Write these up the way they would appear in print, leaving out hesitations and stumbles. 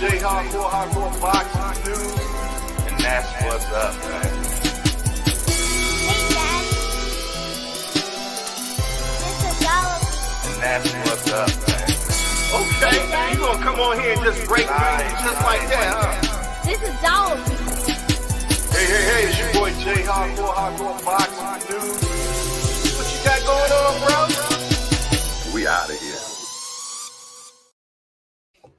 J Hardcore Boxing News, and that's what's up, man. Hey, Dad. This is Dollar. And that's what's up, man. Okay, you gonna come on here and just break news just like that, huh? This is Dollar. Hey, it's your boy J Hardcore Boxing News. What you got going on, bro? We out of here.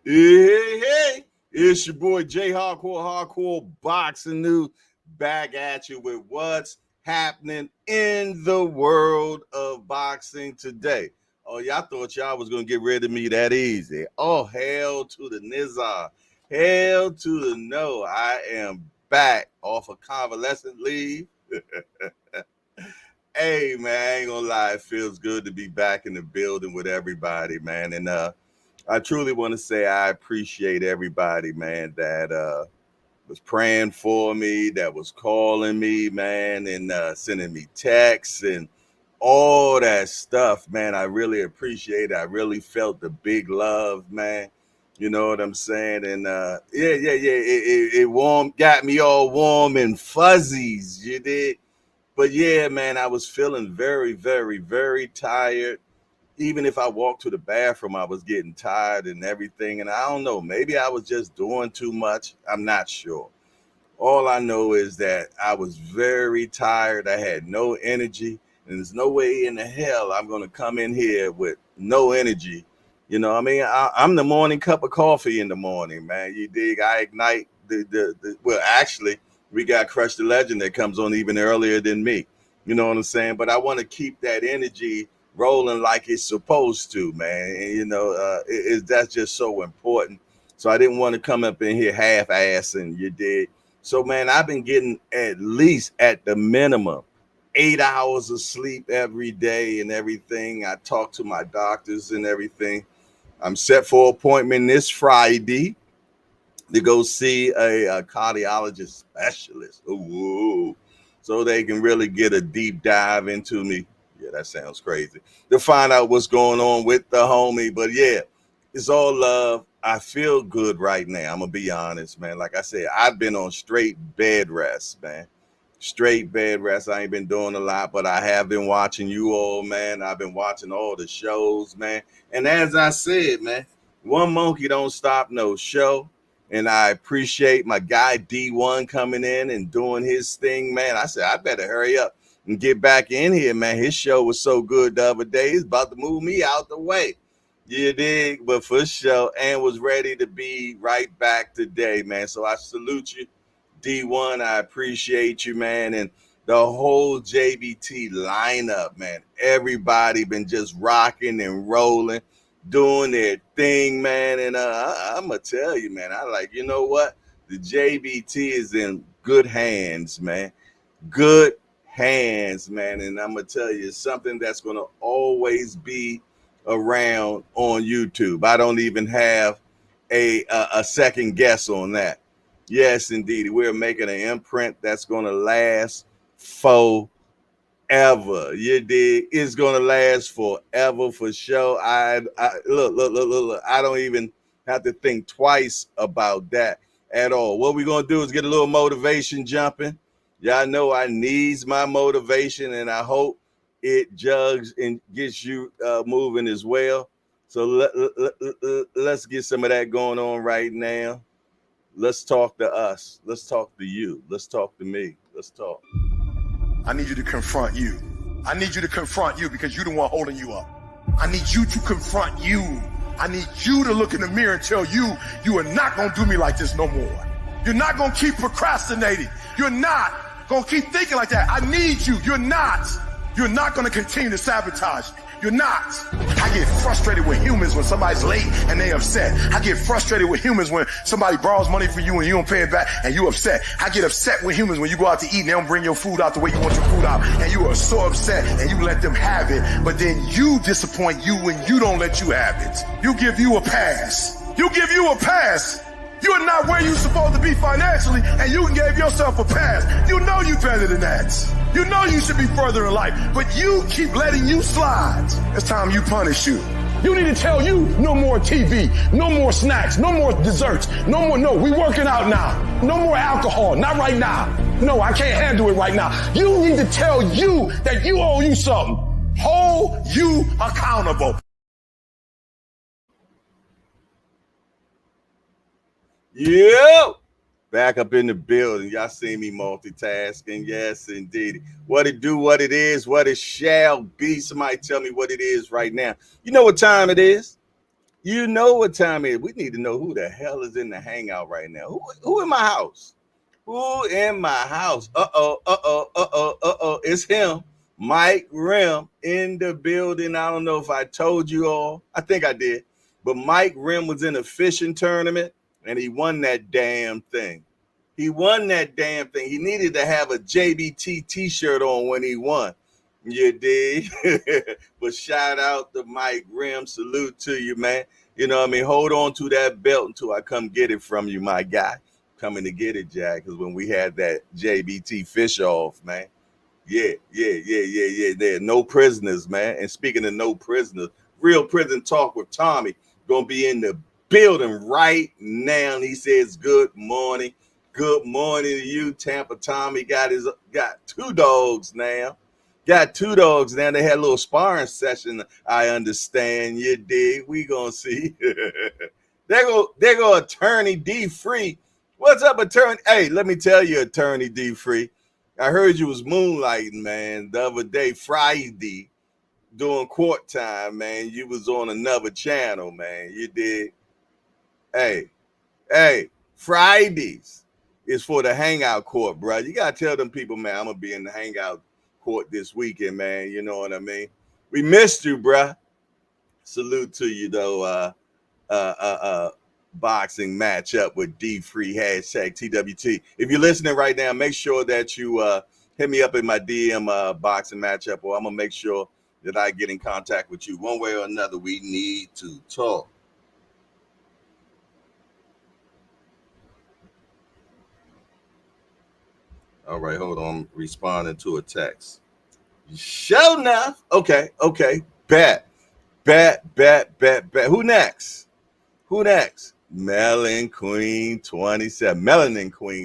Hey, it's your boy J Hardcore Boxing News, back at you with what's happening in the world of boxing today. Oh, y'all thought y'all was gonna get rid of me that easy. Oh, hell to the nizar. Hell to the no. I am back off of convalescent leave. Hey, man, I ain't gonna lie. It feels good to be back in the building with everybody, man. And I truly want to say I appreciate everybody, man, that was praying for me, that was calling me, man, and sending me texts and all that stuff, man. I really appreciate it. I really felt the big love, man. You know what I'm saying? And it got me all warm and fuzzies, you did. But yeah, man, I was feeling very, very, very tired. Even if I walked to the bathroom, I was getting tired and everything. And I don't know, maybe I was just doing too much. I'm not sure. All I know is that I was very tired. I had no energy. And there's no way in the hell I'm going to come in here with no energy. You know, I mean, I'm the morning cup of coffee in the morning, man. You dig? I ignite well, actually, we got Crush the Legend that comes on even earlier than me. You know what I'm saying? But I want to keep that energy rolling like it's supposed to, man. And, you know, that's just so important. So I didn't want to come up in here half-assing, you dig? So, man, I've been getting at least at the minimum 8 hours of sleep every day and everything. I talk to my doctors and everything. I'm set for an appointment this Friday to go see a cardiologist specialist. Ooh, so they can really get a deep dive into me. Yeah, that sounds crazy. To find out what's going on with the homie. But yeah, it's all love. I feel good right now. I'm going to be honest, man. Like I said, I've been on straight bed rest, man. Straight bed rest. I ain't been doing a lot, but I have been watching you all, man. I've been watching all the shows, man. And as I said, man, one monkey don't stop no show. And I appreciate my guy D1 coming in and doing his thing, man. I said, I better hurry up and get back in here, man. His show was so good the other day. He's about to move me out the way. You dig? But for sure, and was ready to be right back today, man. So I salute you, D1. I appreciate you, man. And the whole JBT lineup, man. Everybody been just rocking and rolling, doing their thing, man. And I'm going to tell you, man, you know what? The JBT is in good hands, man. Good hands, man. And I'm going to tell you, it's something that's going to always be around on YouTube. I don't even have a second guess on that. Yes, indeed. We're making an imprint that's going to last forever. You dig? It's going to last forever for sure. Look. I don't even have to think twice about that at all. What we're going to do is get a little motivation jumping. Y'all know I needs my motivation, and I hope it jugs and gets you moving as well. So let's get some of that going on right now. Let's talk to us. Let's talk to you. Let's talk to me. Let's talk. I need you to confront you. I need you to confront you because you're the one holding you up. I need you to confront you. I need you to look in the mirror and tell you, you are not going to do me like this no more. You're not going to keep procrastinating. You're not going to keep thinking like that. I need you. You're not. You're not going to continue to sabotage me. You're not. I get frustrated with humans when somebody's late and they upset. I get frustrated with humans when somebody borrows money from you and you don't pay it back and you upset. I get upset with humans when you go out to eat and they don't bring your food out the way you want your food out and you are so upset and you let them have it. But then you disappoint you when you don't let you have it. You give you a pass. You give you a pass. You are not where you're supposed to be financially, and you gave yourself a pass. You know you better than that. You know you should be further in life, but you keep letting you slide. It's time you punish you. You need to tell you no more TV, no more snacks, no more desserts, no, we working out now. No more alcohol, not right now. No, I can't handle it right now. You need to tell you that you owe you something. Hold you accountable. Yo, back up in the building. Y'all see me multitasking. Yes, indeed. What it do, what it is, what it shall be. Somebody tell me what it is right now. You know what time it is? You know what time it is. We need to know who the hell is in the hangout right now. Who in my house? Who in my house? It's him, Mike Rim, in the building. I don't know if I told you all. I think I did. But Mike Rim was in a fishing tournament, and he won that damn thing. He won that damn thing. He needed to have a JBT t-shirt on when he won. You dig? But shout out to Mike Rim. Salute to you, man. You know what I mean? Hold on to that belt until I come get it from you, my guy. Coming to get it, Jack, because when we had that JBT fish off, man. Yeah. There no prisoners, man. And speaking of no prisoners, Real Prison Talk with Tommy gonna be in the building right now. And he says good morning. Good morning to you, Tampa. Tommy got two dogs now. Got two dogs now. They had a little sparring session. I understand. You dig? We gonna see. There go Attorney D Free. What's up, Attorney? Hey, let me tell you, Attorney D Free. I heard you was moonlighting, man, the other day, Friday, during court time, man. You was on another channel, man. You did. Hey, Fridays is for the hangout court, bro. You gotta tell them people, man, I'm gonna be in the hangout court this weekend, man. You know what I mean? We missed you, bro. Salute to you, though. Boxing matchup with D Free hashtag TWT. If you're listening right now, make sure that you hit me up in my DM boxing matchup, or I'm gonna make sure that I get in contact with you one way or another. We need to talk. All right, hold on. I'm responding to a text. Show enough. Okay. Bet. Who next? Melanin Queen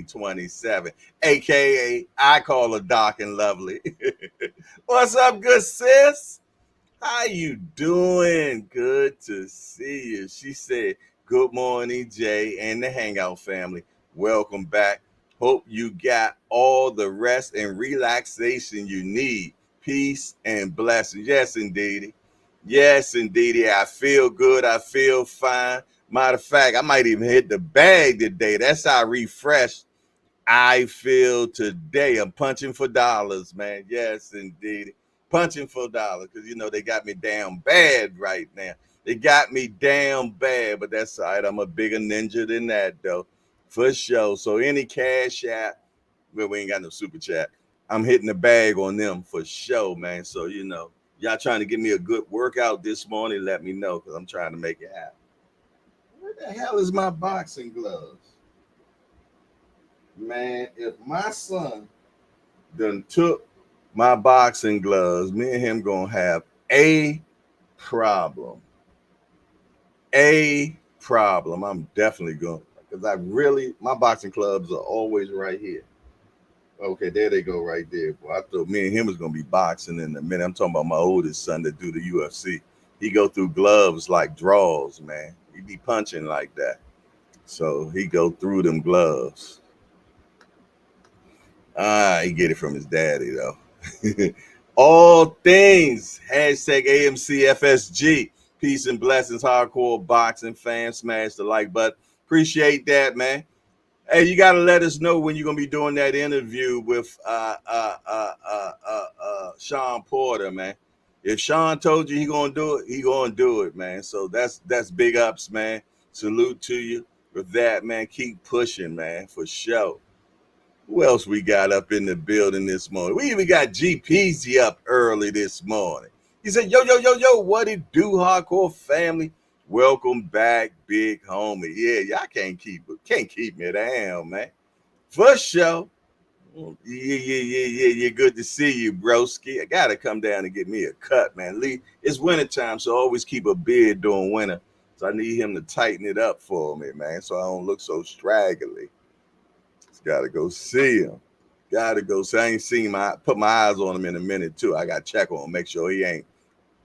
27, aka I call her Dark and Lovely. What's up, good sis? How you doing? Good to see you. She said, good morning, Jay and the Hangout family. Welcome back. Hope you got all the rest and relaxation you need. Peace and blessings. Yes, indeed. I feel good. I feel fine. Matter of fact, I might even hit the bag today. That's how refreshed I feel today. I'm punching for dollars, man. Yes, indeed. Punching for dollars because, you know, they got me down bad right now. They got me down bad, but that's all right. I'm a bigger ninja than that, though, for sure. So any cash app, well, we ain't got no super chat. I'm hitting the bag on them for sure, man. So, you know, y'all trying to give me a good workout this morning, let me know because I'm trying to make it happen. Where the hell is my boxing gloves? Man, if my son done took my boxing gloves, me and him gonna have a problem. I'm definitely going, because my boxing clubs are always right here. Okay, there they go right there. Boy, I thought me and him was gonna be boxing in a minute. I'm talking about my oldest son that do the UFC. He go through gloves like draws, man. He be punching like that. So he go through them gloves. He get it from his daddy, though. All things, hashtag AMCFSG. Peace and blessings, hardcore boxing fans. Smash the like button. Appreciate that, man. Hey, you got to let us know when you're going to be doing that interview with Sean Porter, man. If Sean told you he going to do it, he going to do it, man. So that's big ups, man. Salute to you with that, man. Keep pushing, man, for sure. Who else we got up in the building this morning? We even got G Peasy up early this morning. He said, yo, what it do, hardcore family? Welcome back, big homie. Yeah, y'all can't keep me down, man. For sure. Yeah. Good to see you, broski. I gotta come down and get me a cut, man. Lee, it's wintertime, so I always keep a beard during winter. So I need him to tighten it up for me, man, so I don't look so straggly. Just gotta go see him. Gotta go see. I ain't seen put my eyes on him in a minute too. I gotta check on him, make sure he ain't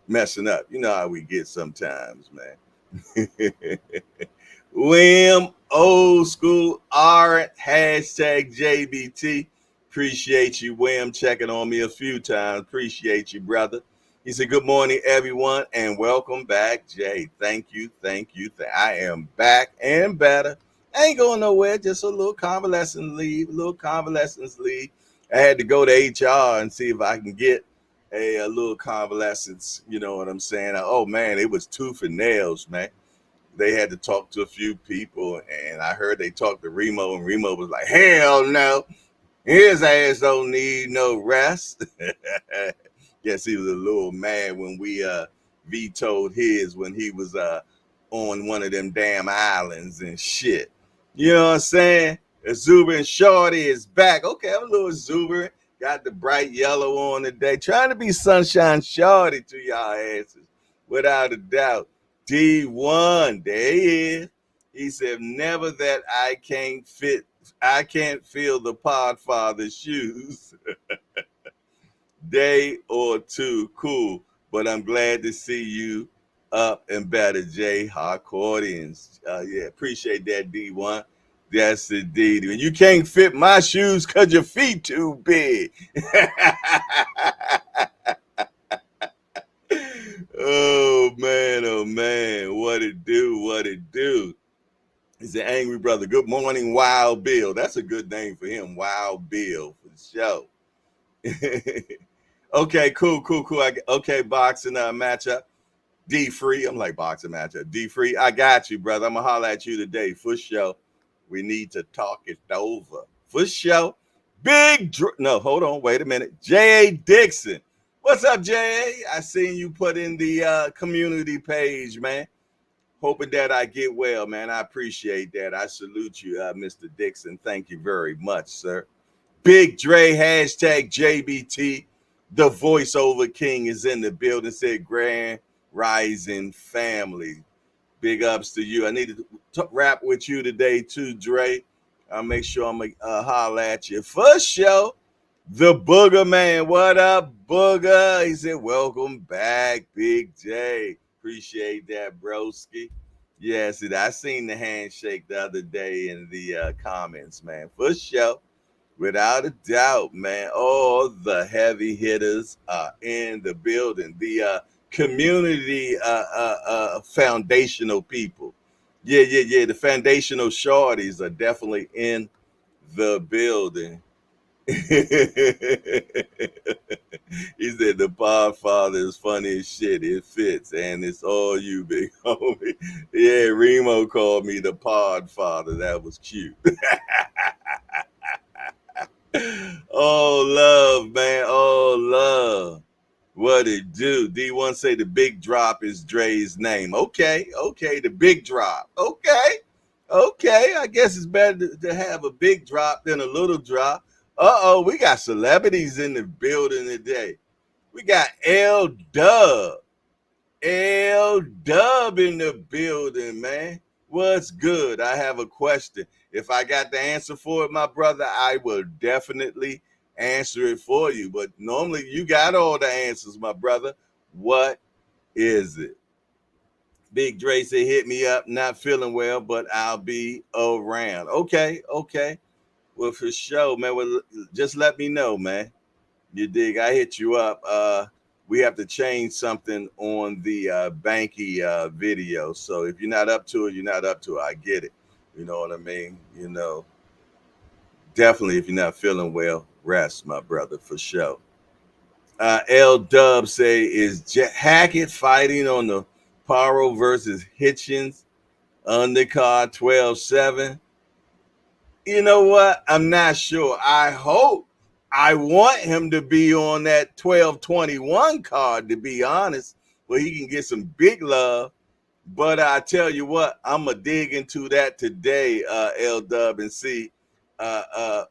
messing up. You know how we get sometimes, man. William, old school art, hashtag JBT. Appreciate you, William, checking on me a few times. Appreciate you, brother. He said, good morning, everyone, and welcome back, Jay. Thank you. I am back and better. I ain't going nowhere, just a little convalescence leave. I had to go to HR and see if I can get a little convalescence, you know what I'm saying? Oh, man, it was tooth and nails, man. They had to talk to a few people, and I heard they talked to Remo, and Remo was like, hell no, his ass don't need no rest. Guess he was a little mad when we vetoed his when he was on one of them damn islands and shit. You know what I'm saying? Exuberant Shorty is back. Okay, I'm a little exuberant. Got the bright yellow on today. Trying to be Sunshine Shorty to y'all asses, without a doubt. D1, there he is. He said, never that I can't feel the Podfather's shoes. Day or two, cool. But I'm glad to see you up and better, Jay. Harcourtians. Yeah, appreciate that, D1. That's indeed. And you can't fit my shoes because your feet too big. Oh man, what it do? He's an angry brother. Good morning, Wild Bill. That's a good name for him, Wild Bill, for sure. Okay, cool. Okay, boxing matchup. D free. I'm like boxing matchup. D free. I got you, brother. I'm gonna holler at you today for sure. We need to talk it over for sure. No, hold on. Wait a minute. J.A. Dixon. What's up, J.A.? I seen you put in the community page, man. Hoping that I get well, man. I appreciate that. I salute you, Mr. Dixon. Thank you very much, sir. Big Dre, hashtag JBT. The voiceover king is in the building. Said Grand Rising family. Big ups to you. I need to rap with you today, too, Dre. I'll make sure I'm going to holler at you. First show, the Booger Man. What up, Booger? He said, welcome back, Big J. Appreciate that, broski. Yes, I seen the handshake the other day in the comments, man. First show, without a doubt, man. All the heavy hitters are in the building. The community foundational people. Yeah. The foundational shorties are definitely in the building. He said the Podfather is funny as shit. It fits, and it's all you, big homie. Yeah, Remo called me the Podfather. That was cute. Oh, love, man. Oh, love. What it do? D1 say the big drop is Dre's name. Okay. The big drop. Okay. I guess it's better to have a big drop than a little drop. We got celebrities in the building today. We got L Dub in the building, man. What's good? I have a question. If I got the answer for it, my brother, I will definitely answer it for you. But normally you got all the answers, my brother. What is it? Big Dre said, hit me up. Not feeling well, but I'll be around. Okay. Well, for sure, man. Well, just let me know, man. You dig? I hit you up. We have to change something on the Banky video. So if you're not up to it, you're not up to it. I get it. You know what I mean? You know, definitely if you're not feeling well, rest, my brother, for sure. L Dub say, is Hackett fighting on the Paro versus Hitchens undercard 12-7? You know what? I'm not sure. I want him to be on that 12-21 card, to be honest, where he can get some big love. But I tell you what, I'm going to dig into that today, L-Dub, and see I'm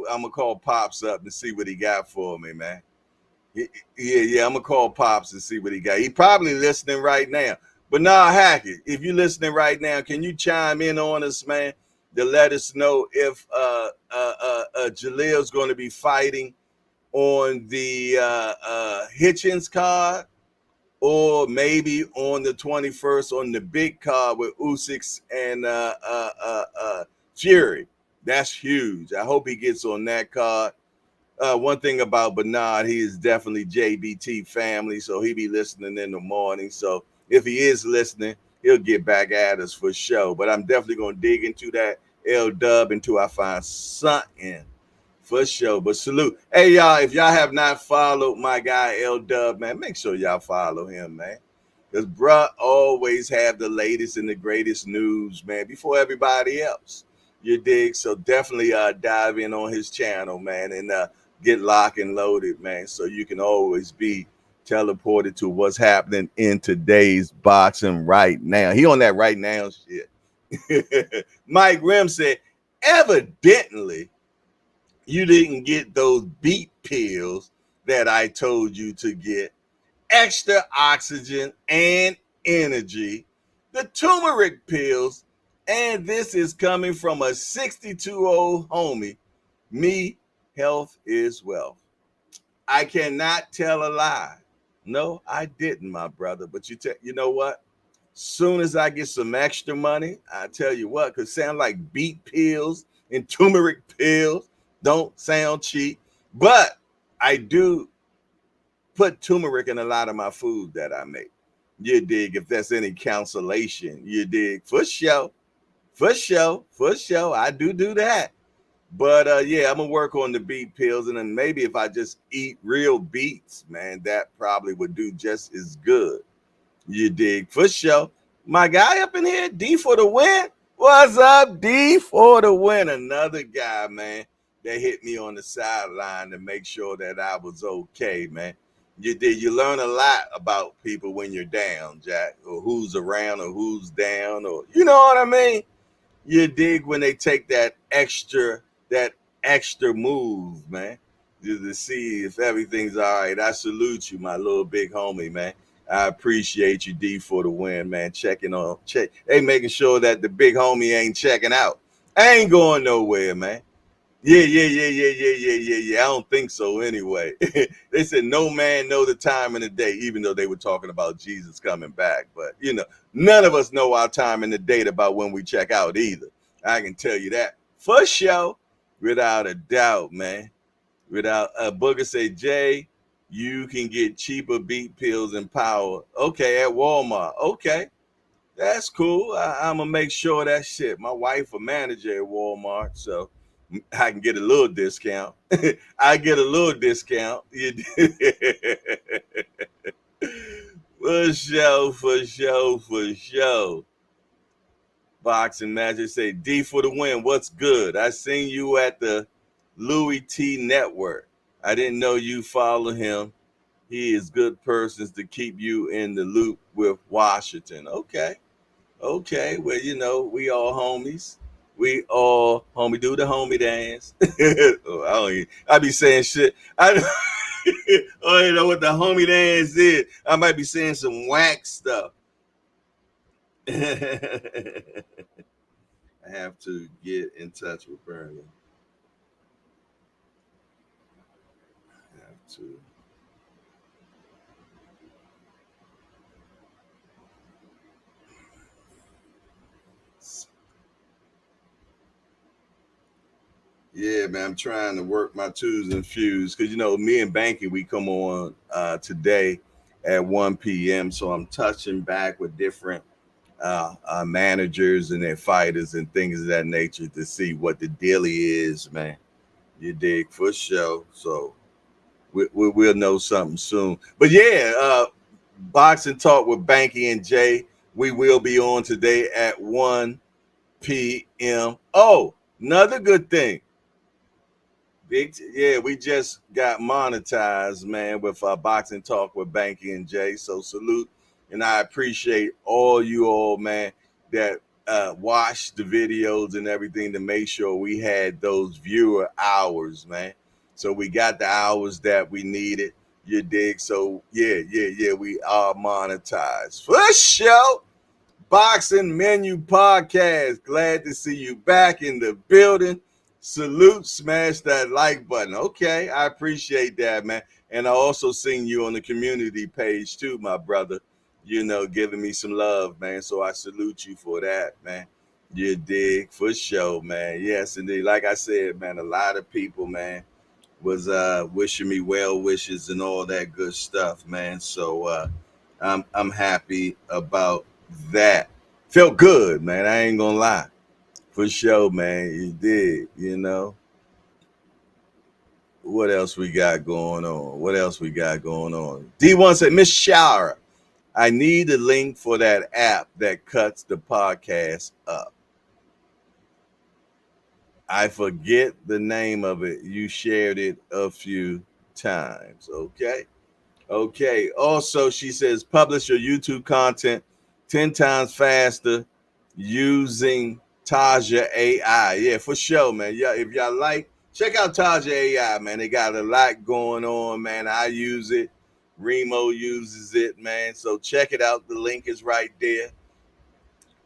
gonna call Pops up and see what he got for me, man. Yeah, I'm gonna call Pops and see what he got. He probably listening right now. But nah, Hackett, if you're listening right now, can you chime in on us, man, to let us know if Jalil's going to be fighting on the Hitchens card, or maybe on the 21st on the big card with Usyk and Fury. That's huge. I hope he gets on that card. One thing about Bernard, he is definitely JBT family, so he be listening in the morning. So if he is listening, he'll get back at us for sure. But I'm definitely gonna dig into that L Dub until I find something for sure. But salute. Hey y'all, if y'all have not followed my guy L Dub, man, make sure y'all follow him, man. Because bruh always have the latest and the greatest news, man, before everybody else. You dig? So definitely dive in on his channel, man, and get locked and loaded, man, so you can always be teleported to what's happening in today's boxing right now. He on that right now shit. Mike Rim said, evidently, you didn't get those beat pills that I told you to get. Extra oxygen and energy. The turmeric pills. And this is coming from a 62-year-old homie. Me, health is wealth. I cannot tell a lie. No, I didn't, my brother. But you know what? Soon as I get some extra money, I tell you what, because sound like beet pills and turmeric pills don't sound cheap. But I do put turmeric in a lot of my food that I make. You dig? If that's any consolation, you dig? For sure. For sure. For sure. I do that. But yeah, I'm gonna work on the beet pills, and then maybe if I just eat real beets, man, that probably would do just as good. You dig? For sure. My guy up in here, D for the win. What's up, D for the win? Another guy, man, that hit me on the sideline to make sure that I was okay, man. You did. You learn a lot about people when you're down, Jack, or who's around, or who's down, or you know what I mean. You dig when they take that extra move, man, just to see if everything's all right. I salute you, my little big homie, man. I appreciate you, D, for the win, man. Hey, making sure that the big homie ain't checking out. I ain't going nowhere, man. Yeah. I don't think so anyway. They said no man know the time in the day, even though they were talking about Jesus coming back. But, none of us know our time in the date about when we check out either. I can tell you that for sure, without a doubt, man. Without a Booger say, Jay, you can get cheaper beet pills and power. Okay, at Walmart. Okay, that's cool. I'm going to make sure that shit. My wife a manager at Walmart, so I can get a little discount. I get a little discount. For sure. Boxing Magic say, D for the win. What's good? I seen you at the Louis T Network. I didn't know you follow him. He is good persons to keep you in the loop with Washington. Okay. Well, we all homies. We all homie do the homie dance. I be saying shit. I don't know what the homie dance is. I might be saying some whack stuff. I have to get in touch with Bernie. I have to. Yeah, man, I'm trying to work my twos and fews because, me and Banky, we come on today at 1 p.m. So I'm touching back with different managers and their fighters and things of that nature to see what the dealie is, man. You dig? For sure. So we'll know something soon. But yeah, Boxing Talk with Banky and Jay. We will be on today at 1 p.m. Oh, another good thing. We just got monetized, man, with our Boxing Talk with Banky and Jay. So salute, and I appreciate all you all, man, that watched the videos and everything to make sure we had those viewer hours, man. So we got the hours that we needed. You dig? So yeah, we are monetized for sure. Boxing Menu Podcast. Glad to see you back in the building. Salute, smash that like button. Okay, I appreciate that, man. And I also seen you on the community page too, my brother. You know, giving me some love, man. So I salute you for that, man. You dig? For sure, man. Yes, indeed. Like I said, man, a lot of people, man, was wishing me well wishes and all that good stuff, man. So I'm happy about that. Felt good, man. I ain't gonna lie. For sure, man. It did, you know. What else we got going on? What else we got going on? D1 said, Miss Shower, I need a link for that app that cuts the podcast up. I forget the name of it. You shared it a few times. Okay. Okay. Also, she says, publish your YouTube content 10 times faster using Taja AI. Yeah, for sure, man. Yeah, if y'all like, check out Taja AI, man. They got a lot going on, man. I use it. Remo uses it, man. So check it out. The link is right there.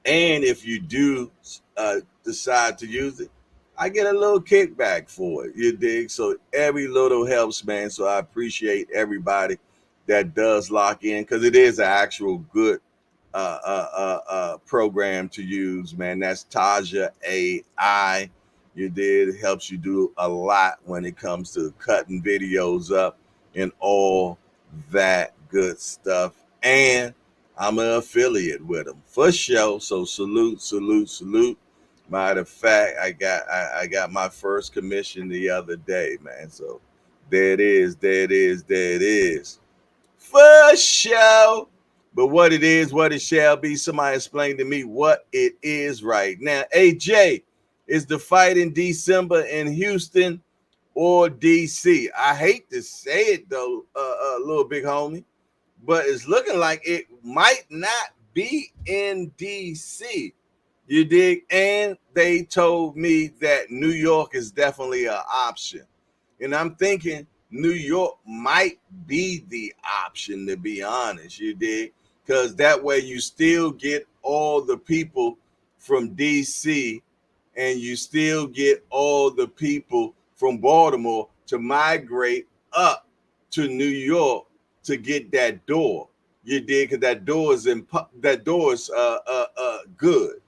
And if you do decide to use it, I get a little kickback for it. You dig? So every little helps, man. So I appreciate everybody that does lock in because it is an actual good program to use, man. That's Taja AI. You did. It helps you do a lot when it comes to cutting videos up and all that good stuff. And I'm an affiliate with them for sure. So salute. Matter of fact, I got my first commission the other day, man. So there it is. For sure. But what it is, what it shall be. Somebody explain to me what it is right now. AJ, is the fight in December in Houston or DC? I hate to say it though, little big homie, but it's looking like it might not be in DC. You dig? And they told me that New York is definitely an option. And I'm thinking New York might be the option, to be honest. You dig? Because that way you still get all the people from DC and you still get all the people from Baltimore to migrate up to New York to get that door. You dig? Because that door is good.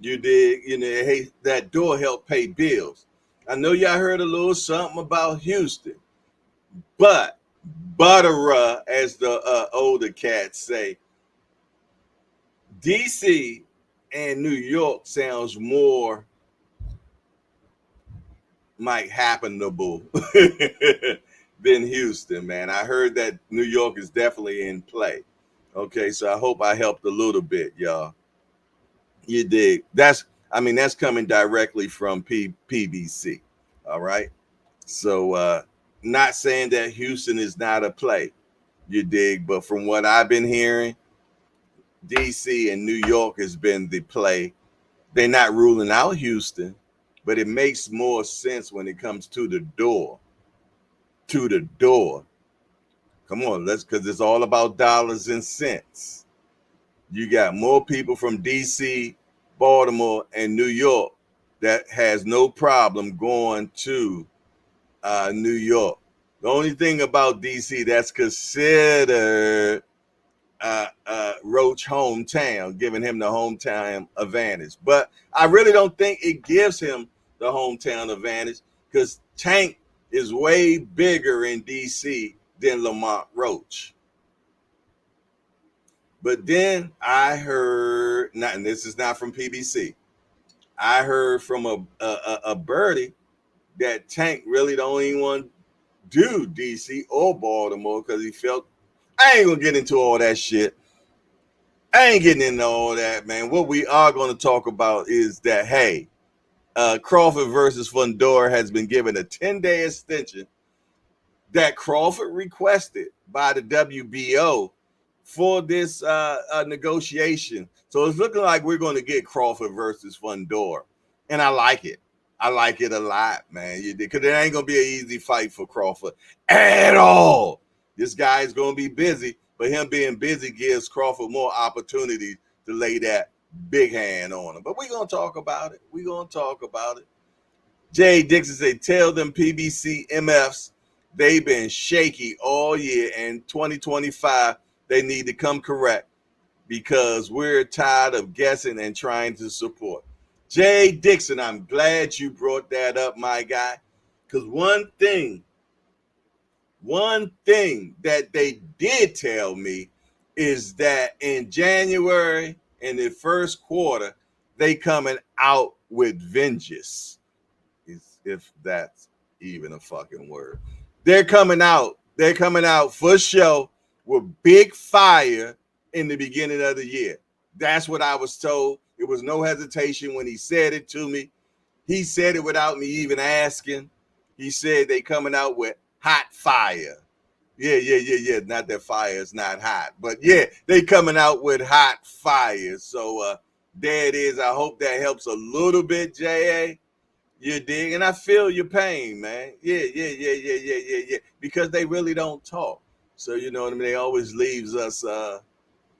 You dig? You know, hey, that door help pay bills. I know y'all heard a little something about Houston, but Buttera, as the older cats say, DC and New York sounds more like happenable than Houston, man. I heard that New York is definitely in play. Okay, so I hope I helped a little bit, y'all. You dig? That's coming directly from PBC. All right. So not saying that Houston is not a play, you dig, but from what I've been hearing, DC and New York has been the play. They're not ruling out Houston, but it makes more sense when it comes to the door. To the door. Come on, because it's all about dollars and cents. You got more people from DC, Baltimore, and New York that has no problem going to New York. The only thing about DC that's considered Roach hometown, giving him the hometown advantage. But I really don't think it gives him the hometown advantage because Tank is way bigger in DC than Lamont Roach. But then I heard, and this is not from PBC, I heard from a birdie that Tank really don't even want to do DC or Baltimore because he felt, I ain't going to get into all that shit. I ain't getting into all that, man. What we are going to talk about is that, hey, Crawford versus Fundora has been given a 10-day extension that Crawford requested by the WBO for this negotiation. So it's looking like we're going to get Crawford versus Fundora, and I like it. I like it a lot, man. Because it ain't going to be an easy fight for Crawford at all. This guy is going to be busy, but him being busy gives Crawford more opportunities to lay that big hand on him. But we're going to talk about it. We're going to talk about it. Jay Dixon said, tell them PBC MFs they've been shaky all year, and 2025 they need to come correct because we're tired of guessing and trying to support. Jay Dixon, I'm glad you brought that up, my guy, because one thing that they did tell me is that in January, in the first quarter, they coming out with vengeance, if that's even a fucking word. They're coming out for show with big fire in the beginning of the year. That's what I was told. It was no hesitation when he said it to me. He said it without me even asking. He said they coming out with hot fire. Yeah. Not that fire is not hot, but yeah, they coming out with hot fire. So there it is. I hope that helps a little bit, J.A. You dig? And I feel your pain, man. Yeah. Because they really don't talk. So, you know what I mean? They always leaves us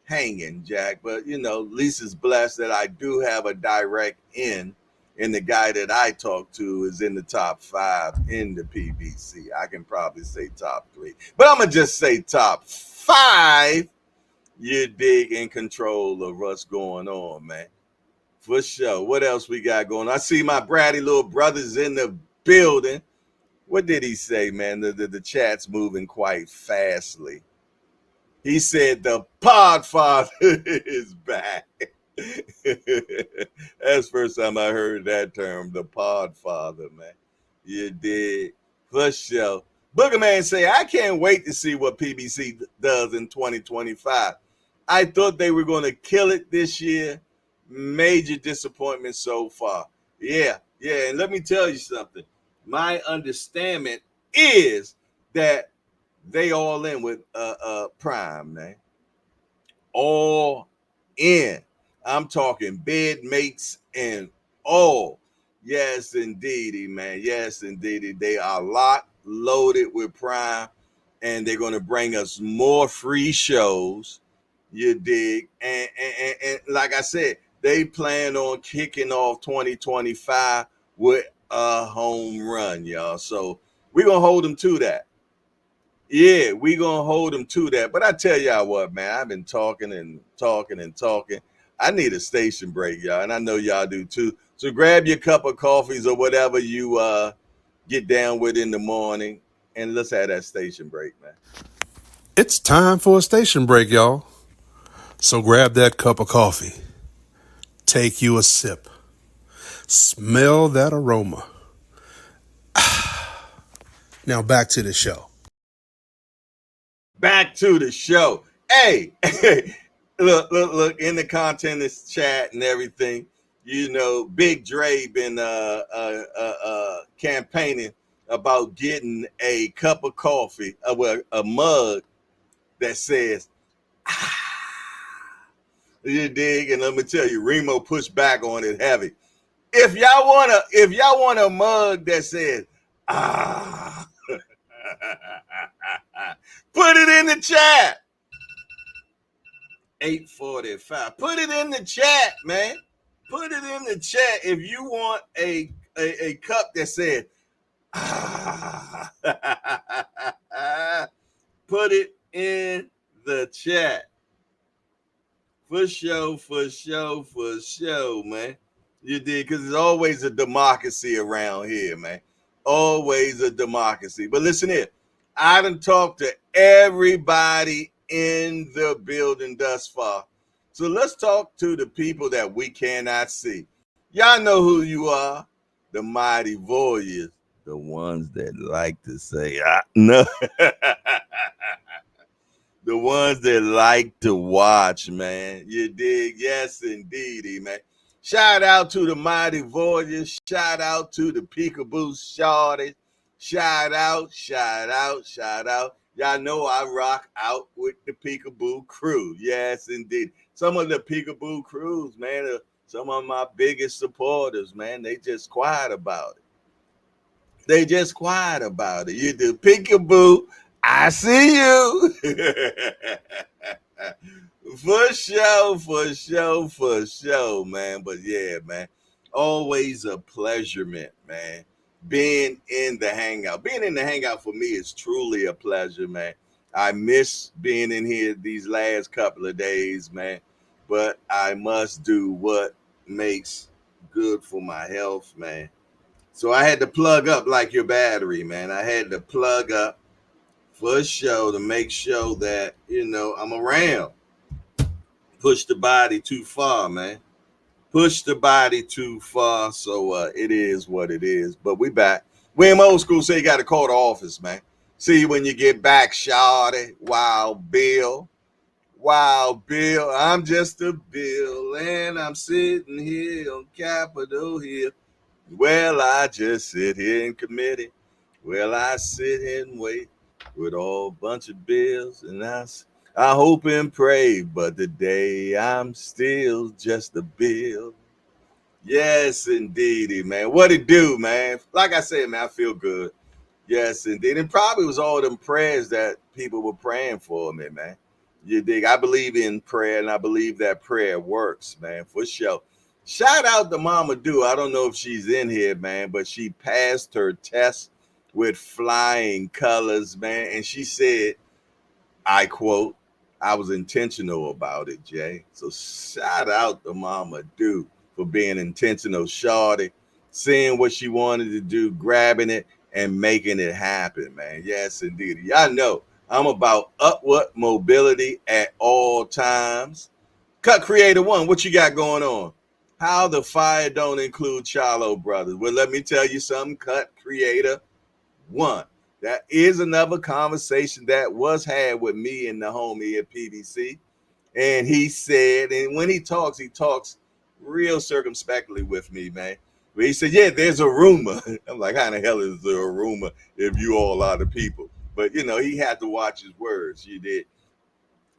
hanging, Jack. But, you know, Lisa's blessed that I do have a direct in. And the guy that I talk to is in the top 5 in the PBC. I can probably say top 3. But I'm going to just say top 5. You dig, in control of what's going on, man. For sure. What else we got going on? I see my bratty little brothers in the building. What did he say, man? The chat's moving quite fastly. He said the Podfather is back. That's the first time I heard that term, the Podfather, man. You did. For sure. Boogerman say, I can't wait to see what PBC does in 2025. I thought they were going to kill it this year. Major disappointment so far. Yeah. And let me tell you something. My understanding is that they all in with Prime, man. All in. I'm talking bed mates and all. Yes, indeedy, man. Yes, indeedy. They are locked, loaded with Prime, and they're going to bring us more free shows. You dig? And like I said, they plan on kicking off 2025 with a home run, y'all. So we're going to hold them to that. Yeah, we're going to hold them to that. But I tell y'all what, man, I've been talking. I need a station break, y'all, and I know y'all do too. So grab your cup of coffees or whatever you get down with in the morning, and let's have that station break, man. It's time for a station break, y'all. So grab that cup of coffee. Take you a sip. Smell that aroma. Now back to the show. Back to the show. Hey, look, in the content, this chat and everything, you know, Big Dre been campaigning about getting a cup of coffee, a mug that says, you dig? And let me tell you, Remo pushed back on it heavy. If y'all want a mug that says, put it in the chat. 8:45. Put it in the chat, man. Put it in the chat if you want a cup that said, put it in the chat. For sure, man. You did, because there's always a democracy around here, man. Always a democracy. But listen here, I done talked to everybody in the building thus far. So let's talk to the people that we cannot see. Y'all know who you are. The mighty warriors. The ones that like to say, no. The ones that like to watch, man. You dig? Yes, indeedy, man. Shout out to the mighty warriors. Shout out to the peekaboo shorties. Shout out. Y'all know I rock out with the Peekaboo crew. Yes, indeed. Some of the Peekaboo crews, man, are some of my biggest supporters, man. They just quiet about it. They just quiet about it. You do Peekaboo, I see you. For sure, for sure, for sure, man. But yeah, man, always a pleasurement, man. Being in the hangout. Being in the hangout for me is truly a pleasure, man. I miss being in here these last couple of days, man. But I must do what makes good for my health, man. So I had to plug up like your battery, man. I had to plug up for sure to make sure that, I'm around. Push the body too far, man. Push the body too far. So it is what it is. But we back. We in old school, so you got to call the office, man. See you when you get back, shawty. Wild Bill. Wild Bill. I'm just a Bill, and I'm sitting here on Capitol Hill. Well, I just sit here in committee. Well, I sit here and wait with all bunch of bills, and I hope and pray, but today I'm still just a bill. Yes, indeedy, man. What it do, man? Like I said, man, I feel good. Yes, indeed. And probably was all them prayers that people were praying for me, man. You dig? I believe in prayer, and I believe that prayer works, man, for sure. Shout out to Mama Do. I don't know if she's in here, man, but she passed her test with flying colors, man. And she said, I quote, I was intentional about it, Jay. So shout out to Mama Do for being intentional, shorty, seeing what she wanted to do, grabbing it, and making it happen, man. Yes, indeed. Y'all know I'm about upward mobility at all times. Cut Creator One, what you got going on? How the fire don't include Charlo Brothers. Well, let me tell you something, Cut Creator One. That is another conversation that was had with me and the homie at PBC. And he said, and when he talks real circumspectly with me, man. But he said, yeah, there's a rumor. I'm like, how the hell is there a rumor if you all are the people? But, he had to watch his words. You did.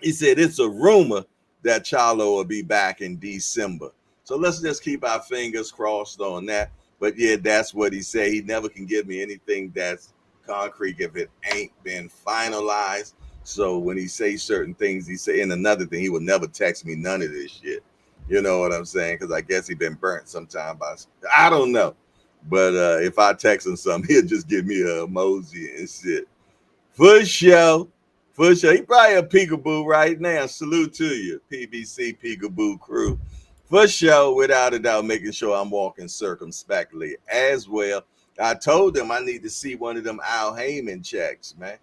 He said, it's a rumor that Charlo will be back in December. So let's just keep our fingers crossed on that. But yeah, that's what he said. He never can give me anything that's concrete if it ain't been finalized. So when he says certain things, he say, and another thing, he will never text me none of this shit. You know what I'm saying? Because I guess he been burnt sometime by, I don't know. But if I text him something, he'll just give me a emoji and shit. For sure. For sure. He probably a peekaboo right now. Salute to you, PBC Peekaboo crew. For sure, without a doubt, making sure I'm walking circumspectly as well. I told him I need to see one of them Al Heyman checks, man.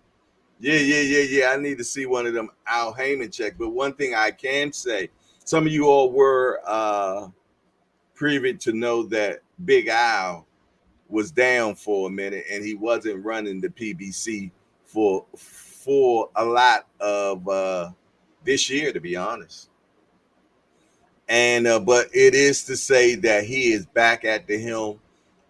Yeah. I need to see one of them Al Heyman checks. But one thing I can say, some of you all were privy to know that Big Al was down for a minute and he wasn't running the PBC for a lot of this year, to be honest. And but it is to say that he is back at the helm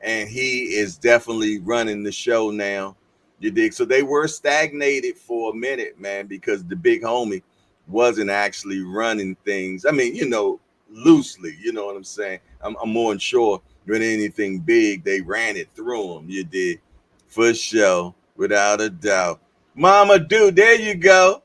and he is definitely running the show now. You dig? So they were stagnated for a minute, man, because the big homie wasn't actually running things. I mean, loosely, you know what I'm saying? I'm more sure when anything big, they ran it through him. You did, for sure, without a doubt. Mama Do, there you go.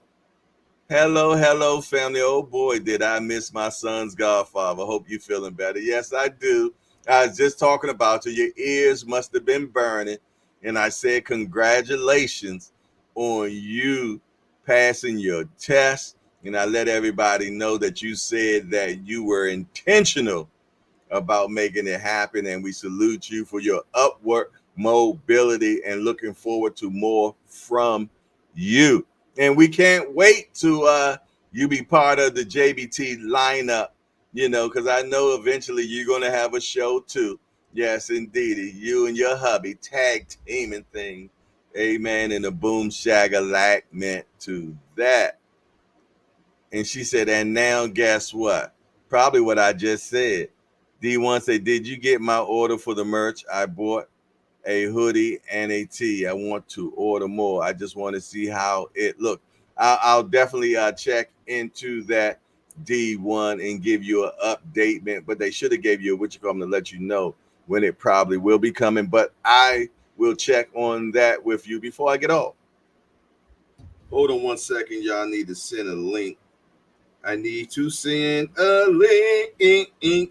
Hello, family. Oh boy, did I miss my son's godfather. Hope you feeling better. Yes, I do. I was just talking about you. Your ears must have been burning. And I said, congratulations on you passing your test. And I let everybody know that you said that you were intentional about making it happen. And we salute you for your upward mobility and looking forward to more from you. And we can't wait to you be part of the JBT lineup, because I know eventually you're going to have a show too. Yes, indeed. You and your hubby tag teaming things. Amen. And the boom shagalack meant to that. And she said, and now guess what? Probably what I just said. D1 said, did you get my order for the merch I bought? a hoodie and a tee. I want to order more. I just want to see how it looks. I'll definitely check into that D1 and give you an update, man. But they should have gave you a what you call them to let you know when it probably will be coming. But I will check on that with you before I get off. Hold on 1 second, y'all. I need to send a link. I need to send a link.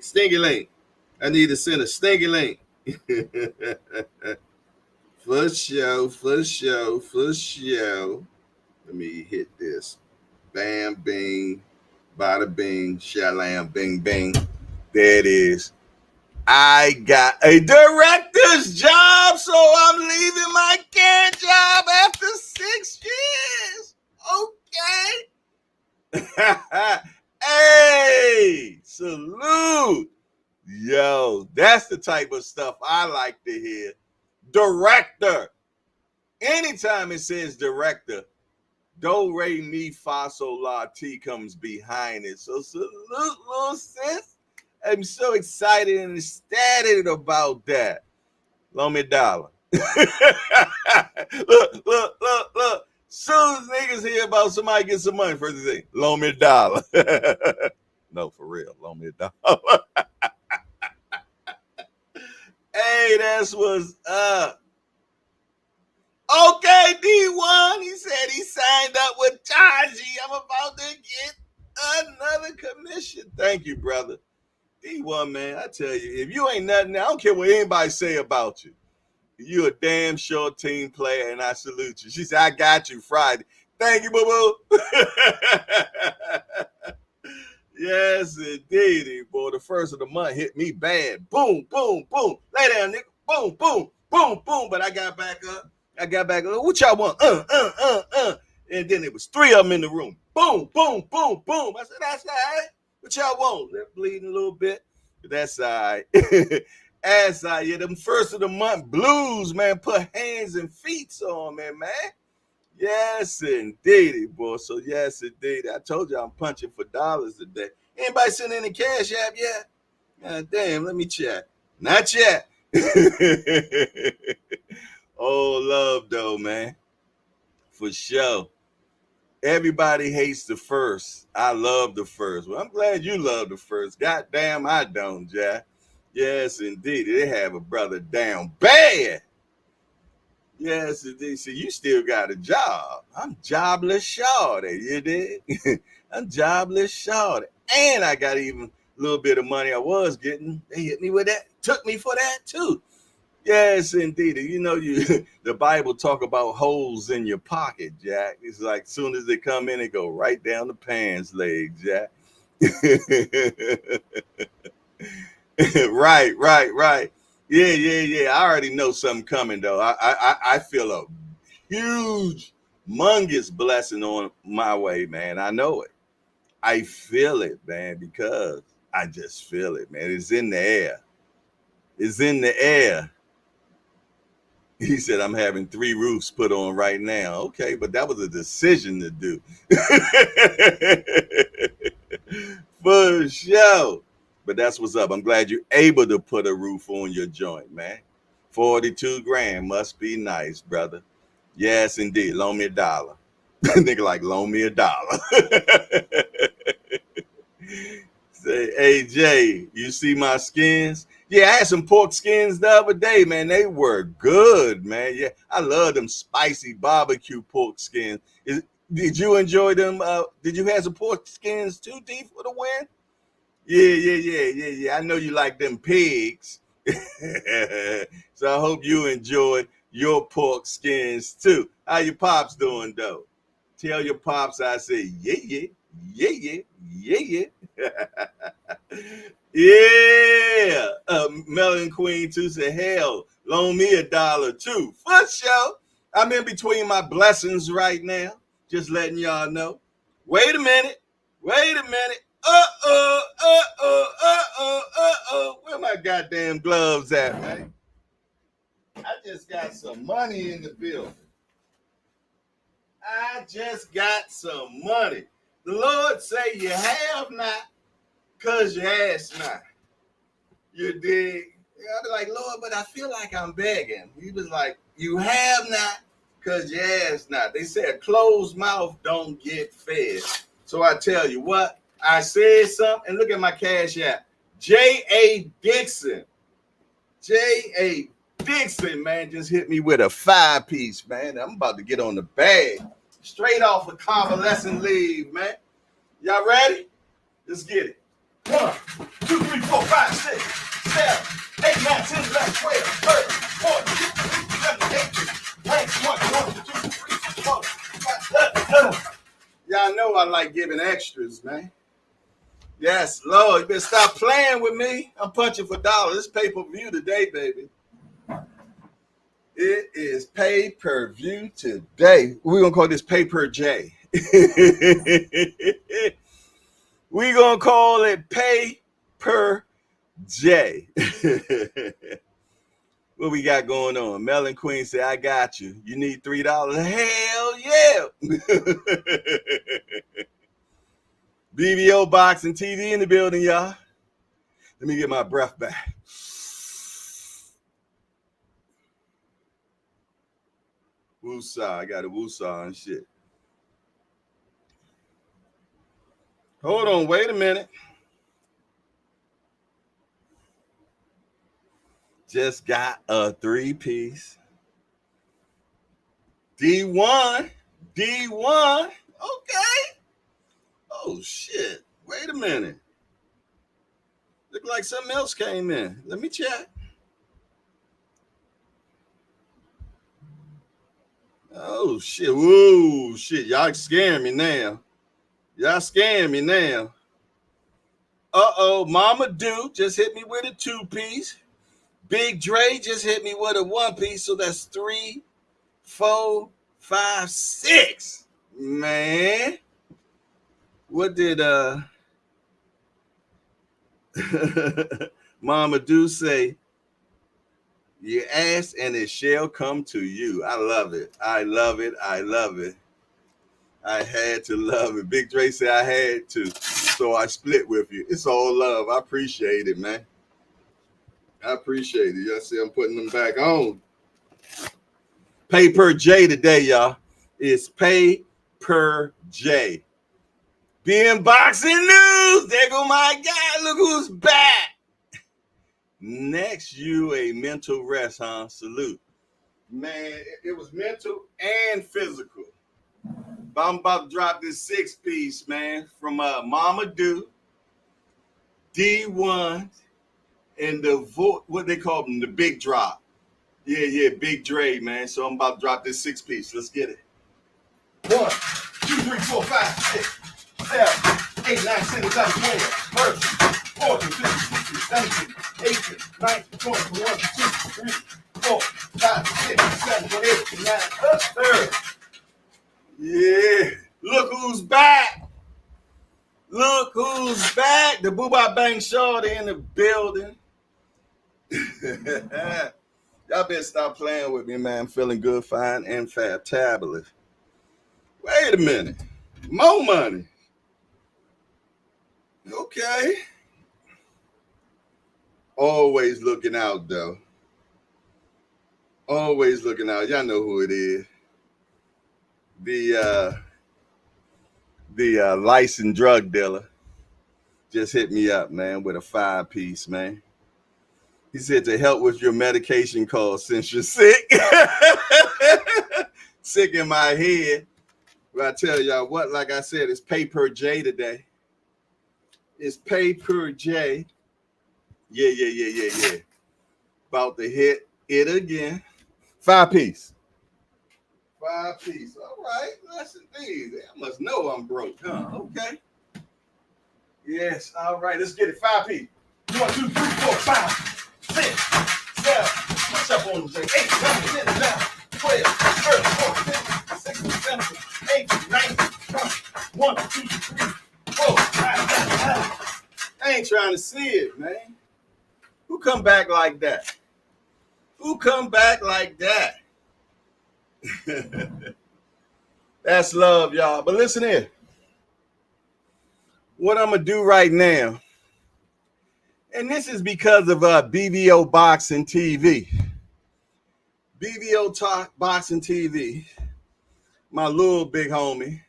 Stinky link. I need to send a stinky link. For show. Let me hit this. Bam, bing, bada bing, shalam, bing, bing. There it is. I got a director's job, so I'm leaving my current job after 6 years. Okay. Hey, salute. Yo, that's the type of stuff I like to hear. Director. Anytime it says director, do, re, mi, fa, sol, la, ti comes behind it. So salute, little sis. I'm so excited and ecstatic about that. Loan me $1. Look. Soon as niggas hear about somebody get some money, first thing, loan me $1. No, for real, loan me $1. Hey, that's what's up. Okay, D1, he said he signed up with Taji. I'm about to get another commission. Thank you, brother. D1, man, I tell you, if you ain't nothing, I don't care what anybody say about you. You a damn sure team player, and I salute you. She said, I got you Friday. Thank you, boo-boo. Yes, indeed, boy. The first of the month hit me bad. Boom, boom, boom. Lay down, nigga. Boom, boom, boom, boom. But I got back up. What y'all want? And then it was 3 of them in the room. Boom, boom, boom, boom. I said, that's all right. What y'all want? They're bleeding a little bit. But that's all right. That's all right. Yeah, them first of the month blues, man. Put hands and feet on me, man. Yes, indeed, boy. So, yes, indeed. I told you I'm punching for dollars today. Anybody send any cash app yet? God damn, let me check. Not yet. Oh, love, though, man. For sure. Everybody hates the first. I love the first. Well, I'm glad you love the first. Goddamn, I don't, Jack. Yes, indeed. They have a brother down bad. Yes, indeed. See, you still got a job. I'm jobless shorty, you dig? I'm jobless shorty. And I got even a little bit of money I was getting. They hit me with that. Took me for that, too. Yes, indeed. You know, the Bible talk about holes in your pocket, Jack. It's like as soon as they come in, they go right down the pants leg, Jack. Right. Yeah. I already know something coming, though. I feel a huge, humongous blessing on my way, man. I know it. I feel it, man, because I just feel it, man. It's in the air. It's in the air. He said, I'm having 3 roofs put on right now. Okay, but that was a decision to do. For sure. But that's what's up. I'm glad you're able to put a roof on your joint, man. 42 grand must be nice, brother. Yes, indeed. Loan me $1. Nigga like, loan me $1. Say, hey, Jay, you see my skins? Yeah, I had some pork skins the other day, man. They were good, man. Yeah, I love them spicy barbecue pork skins. Did you enjoy them? Did you have some pork skins too, D, for the win? Yeah. I know you like them pigs. So I hope you enjoy your pork skins too. How your pops doing, though? Tell your pops I say, yeah. Yeah. Melon Queen too said, hell, loan me $1 too. For sure. I'm in between my blessings right now. Just letting y'all know. Wait a minute. Where my goddamn gloves at, man? I just got some money in the building. I just got some money. The Lord say you have not, because you ask not. You dig? like, Lord, but I feel like I'm begging. He was like, you have not, because your ass not. They said a closed mouth don't get fed. So I tell you what, I said something, and look at my cash app. J.A. Dixon. J.A. Dixon, man, just hit me with a 5-piece, man. I'm about to get on the bag. Straight off of convalescent leave, man. Y'all ready? Let's get it. 1, 2, 3, 4, 5, 6, 7, 8, 9, 10, 11, 12, 13, 14, 15, 16, 17, 18, 19, 20, 21, 22, 23, 24, 25. Y'all know I like giving extras, man. Yes, Lord, you better stop playing with me. I'm punching for dollars. It's pay-per-view today, baby. It is pay-per-view today. We're going to call this pay-per-J. We're going to call it pay-per-J. What we got going on? Melon Queen said, I got you. You need $3? Hell yeah. BBO Boxing TV in the building, y'all. Let me get my breath back. Woosah. I got a woosah and shit. Hold on. Wait a minute. Just got a 3-piece. D1. Okay. Oh, shit. Wait a minute. Look like something else came in. Let me check. Oh, shit. Whoa, shit. Y'all scaring me now. Uh-oh. Mama Do just hit me with a 2-piece. Big Dre just hit me with a 1-piece. So that's 3, 4, 5, 6. Man. What did Mama Do say? You ask and it shall come to you. I love it. I had to love it. Big Dre said I had to. So I split with you. It's all love. I appreciate it, man. I appreciate it. Y'all see I'm putting them back on. Pay per J today, y'all. It's pay per J. Being boxing news. There go my guy. Look who's back. Next, you a mental rest, huh? Salute. Man, it was mental and physical. But I'm about to drop this 6-piece, man, from Mama Do, D1, and what they call them, the big drop. Yeah, Big Dre, man. So I'm about to drop this 6-piece. Let's get it. 1, 2, 3, 4, 5, 6, 7, 8, 9, 10, 11, 12, 13, 14, 15, 16, 17, 18, 19, 20, 21, 22, 23, 24, 5, 6, 7, 8, 9, 30. Yeah. Look who's back. The Boobah Bang Shorty in the building. Y'all better stop playing with me, man. I'm feeling good, fine, and fantabulous. Wait a minute. More money. Okay. Always looking out, though. Always looking out. Y'all know who it is. The licensed drug dealer just hit me up, man, with a 5-piece, man. He said to help with your medication costs since you're sick. Sick in my head. But I tell y'all what, like I said, it's pay per J today. It's pay per J. Yeah. About to hit it again. 5-piece. 5-piece. All right. Listen, these. I must know I'm broke, huh? Okay. Yes. All right. Let's get it. 5-piece. 1, 2, 3, 4, 5, 6, 7. What's up on the 8, 9, 10, 11, 12, 13, 14, 15, 16, 17, 18, 19, 20. 1, 2, 3, 4, 5, 6. I ain't trying to see it, man. Who come back like that? That's love, y'all. But listen here. What I'm going to do right now, And this is because of BVO Boxing TV. BVO Talk Boxing TV, my little big homie,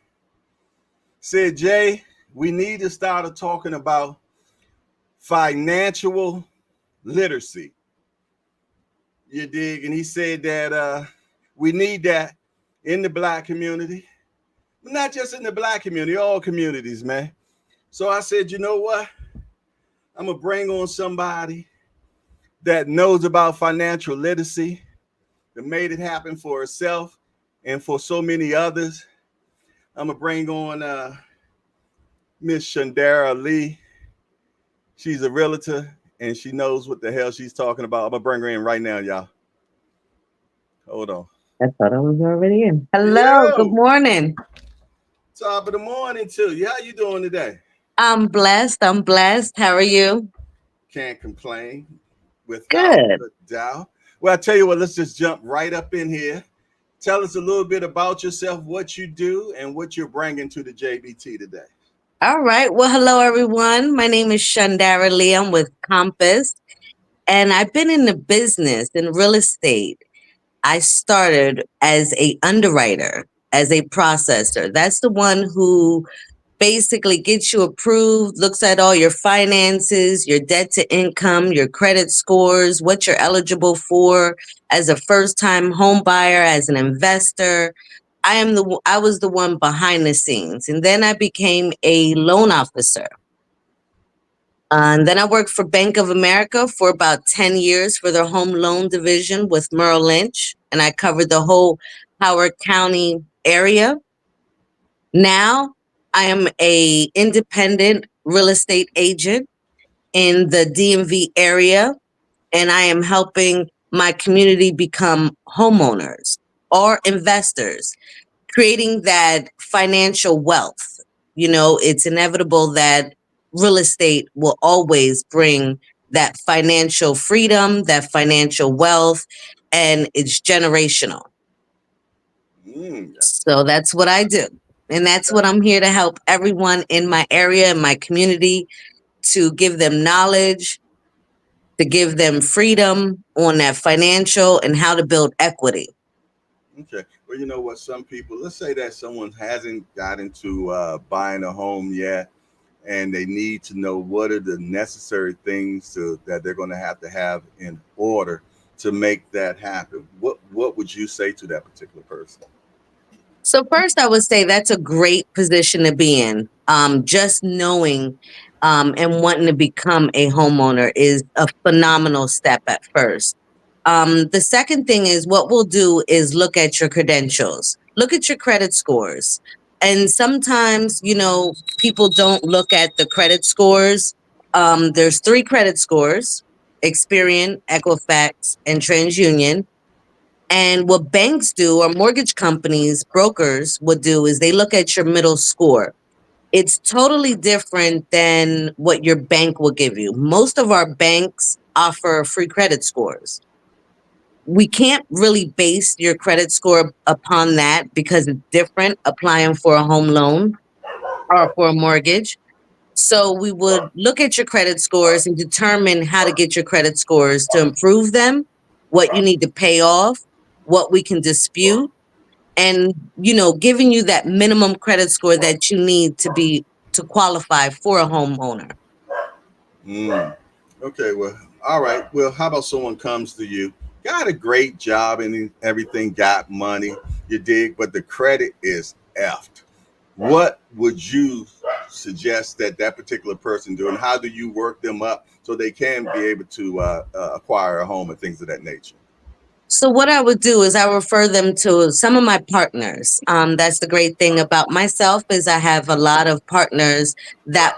said, Jay, we need to start talking about financial literacy. You dig? And he said that we need that in the black community, but not just in the black community, all communities, man. So I said, you know what? I'm going to bring on somebody that knows about financial literacy, that made it happen for herself and for so many others. I'm going to bring on Miss Shandara Lee. She's a realtor and she knows what the hell she's talking about. I'm going to bring her in right now, y'all. Hold on. I thought I was already in. Hello, good Yo, morning. top of the morning to you. How you doing today? I'm blessed. I'm blessed. How are you? Can't complain without Good. a doubt. Well, I tell you what, let's just jump right up in here. Tell us a little bit about yourself, what you do, and what you're bringing to the JBT today. All right. Well, hello, everyone. My name is Shandara Lee. I'm with Compass, and I've been in the business in real estate. I started as a underwriter, as a processor. That's the one who basically gets you approved, looks at all your finances, your debt to income, your credit scores, what you're eligible for as a first-time home buyer, as an investor. I was the one behind the scenes, and then I became a loan officer. And then I worked for Bank of America for about 10 years for their home loan division with Merrill Lynch, and I covered the whole Howard County area. Now I am a independent real estate agent in the DMV area, and I am helping my community become homeowners or investors, creating that financial wealth. You know, it's inevitable that real estate will always bring that financial freedom, that financial wealth, and it's generational. Mm, So that's what I do. And that's what I'm here to help everyone in my area, in my community, to give them knowledge, to give them freedom on that financial and how to build equity. okay. Well, you know what? Some people, let's say that someone hasn't got into buying a home yet, and they need to know what are the necessary things that they're going to have in order to make that happen. What would you say to that particular person? So first, I would say that's a great position to be in. Just knowing and wanting to become a homeowner is a phenomenal step at first. The second thing is what we'll do is look at your credentials, look at your credit scores. And sometimes, you know, people don't look at the credit scores. There's three credit scores: Experian, Equifax, and TransUnion. And what banks do, or mortgage companies, brokers would do, is they look at your middle score. It's totally different than what your bank will give you. Most of our banks offer free credit scores. We can't really base your credit score upon that because it's different applying for a home loan or for a mortgage. So we would look at your credit scores and determine how to get your credit scores to improve them, what you need to pay off, what we can dispute, and you know, giving you that minimum credit score that you need to qualify for a homeowner. Mm. Okay, well, all right. Well, how about someone comes to you, got a great job and everything, got money, you dig, but the credit is effed. What would you suggest that that particular person do, and how do you work them up so they can be able to acquire a home and things of that nature? So what I would do is I refer them to some of my partners. That's the great thing about myself is I have a lot of partners that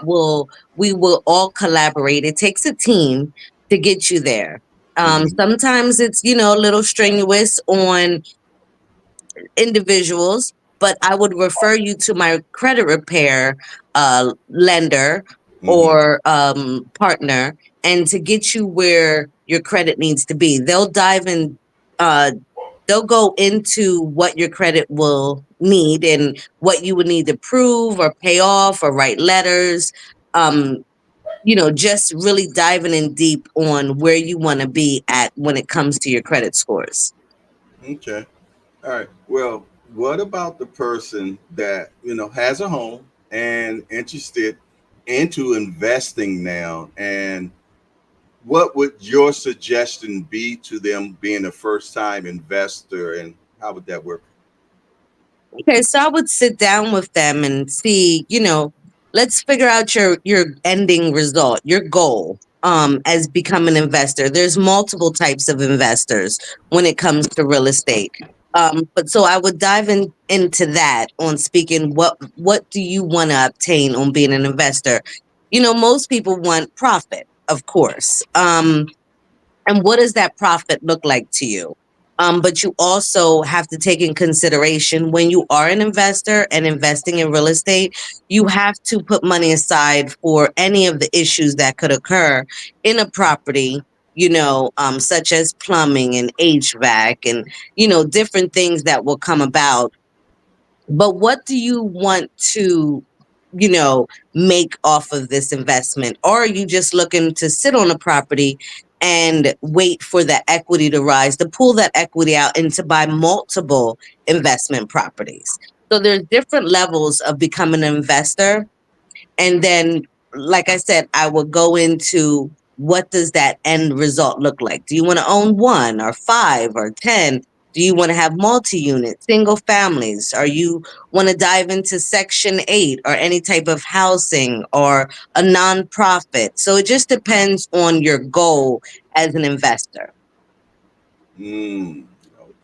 we will all collaborate. It takes a team to get you there. Mhm. Sometimes it's, you know, a little strenuous on individuals, but I would refer you to my credit repair lender Mhm. or partner, and to get you where your credit needs to be. They'll dive in. Uh, they'll go into what your credit will need and what you would need to prove or pay off or write letters. Um, just really diving in deep on where you want to be at when it comes to your credit scores. Okay. All right. Well, what about the person that, has a home and interested into investing now? And what would your suggestion be to them being a first time investor, and how would that work? Okay, so I would sit down with them and see, let's figure out your ending result, your goal as become an investor. There's multiple types of investors when it comes to real estate. But so I would dive into that on speaking what do you want to obtain on being an investor? Most people want profit, of course. And what does that profit look like to you? But you also have to take in consideration when you are an investor and investing in real estate, you have to put money aside for any of the issues that could occur in a property, such as plumbing and HVAC and, different things that will come about. But what do you want to, you know, make off of this investment? Or are you just looking to sit on a property and wait for the equity to rise, to pull that equity out and to buy multiple investment properties? So there's different levels of becoming an investor. And then, like I said, I will go into what does that end result look like? Do you want to own one or five or 10? Do you want to have multi-unit, single families? Are you want to dive into Section 8 or any type of housing or a nonprofit? So it just depends on your goal as an investor. Mm,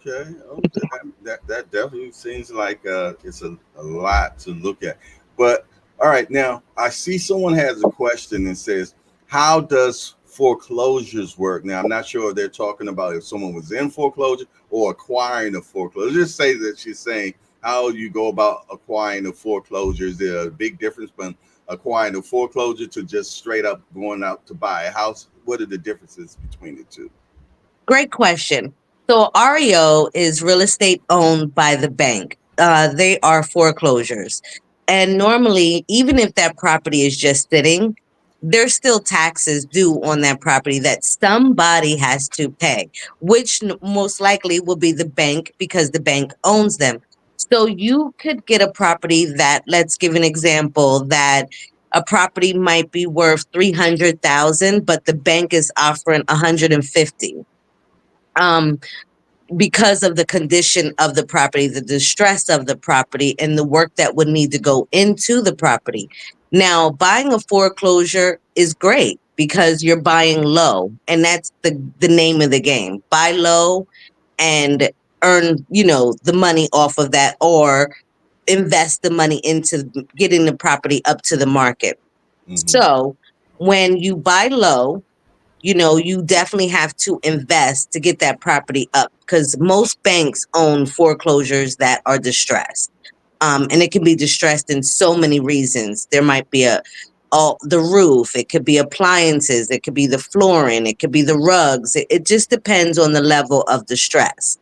okay, okay. That definitely seems like it's a lot to look at. But all right, now I see someone has a question and says, "How does foreclosures work?" Now I'm not sure if they're talking about if someone was in foreclosure or acquiring a foreclosure. Just say that she's saying how you go about acquiring a foreclosure. Is there a big difference from acquiring a foreclosure to just straight up going out to buy a house? What are the differences between the two? Great question. So REO is real estate owned by the bank. They are foreclosures. And normally, even if that property is just sitting, there's still taxes due on that property that somebody has to pay, which most likely will be the bank because the bank owns them. So you could get a property that, let's give an example, that a property might be worth 300,000, but the bank is offering 150, um, because of the condition of the property, the distress of the property, and the work that would need to go into the property. Now, buying a foreclosure is great because you're buying low, and that's the name of the game. Buy low and earn, the money off of that, or invest the money into getting the property up to the market. Mm-hmm. So when you buy low, you definitely have to invest to get that property up because most banks own foreclosures that are distressed. And it can be distressed in so many reasons. There might be the roof, it could be appliances, it could be the flooring, it could be the rugs. It just depends on the level of distress.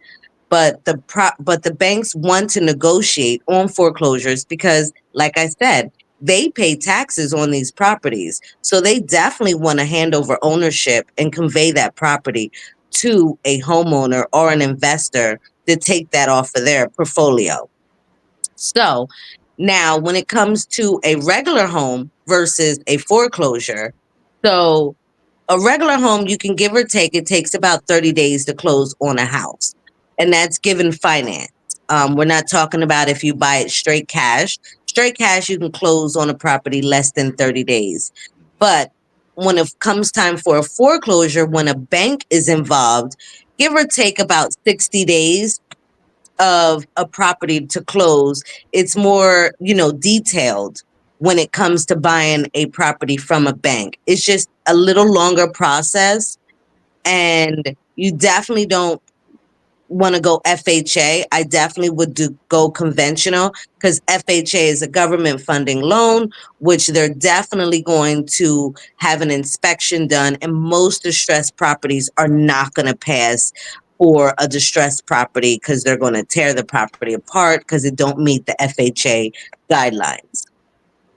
But the banks want to negotiate on foreclosures because, like I said, they pay taxes on these properties. So they definitely want to hand over ownership and convey that property to a homeowner or an investor to take that off of their portfolio. So now when it comes to a regular home versus a foreclosure, so a regular home, you can give or take, it takes about 30 days to close on a house. And that's given finance. We're not talking about if you buy it straight cash. Straight cash, you can close on a property less than 30 days. But when it comes time for a foreclosure, when a bank is involved, give or take about 60 days of a property to close. It's more, detailed when it comes to buying a property from a bank. It's just a little longer process, and you definitely don't want to go FHA. I definitely would go conventional because FHA is a government funding loan, which they're definitely going to have an inspection done. And most distressed properties are not going to pass for a distressed property because they're going to tear the property apart because it don't meet the FHA guidelines.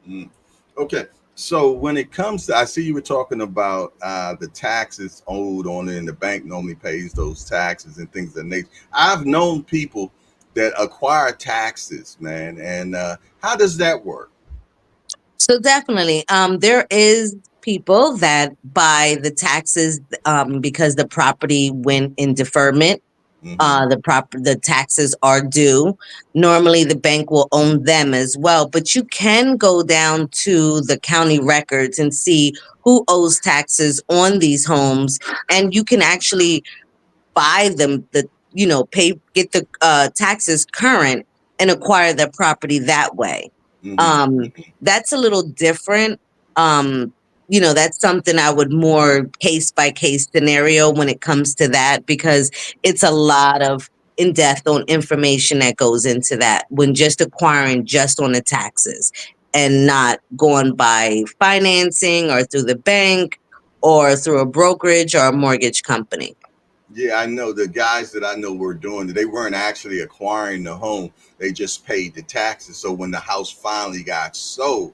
Mm. Okay. So when it comes to, I see you were talking about the taxes owed on it, and the bank normally pays those taxes and things of that nature. I've known people that acquire taxes, man, and how does that work? So definitely, there is people that buy the taxes because the property went in deferment. Hmm. The taxes are due. Normally, the bank will own them as well, but you can go down to the county records and see who owes taxes on these homes, and you can actually buy them pay, get the taxes current and acquire the property that way. Hmm. um that's a little different. That's something I would more case by case scenario when it comes to that, because it's a lot of in depth on information that goes into that when just acquiring just on the taxes and not going by financing or through the bank or through a brokerage or a mortgage company. Yeah, I know the guys that I know were doing it. They weren't actually acquiring the home; they just paid the taxes. So when the house finally got sold,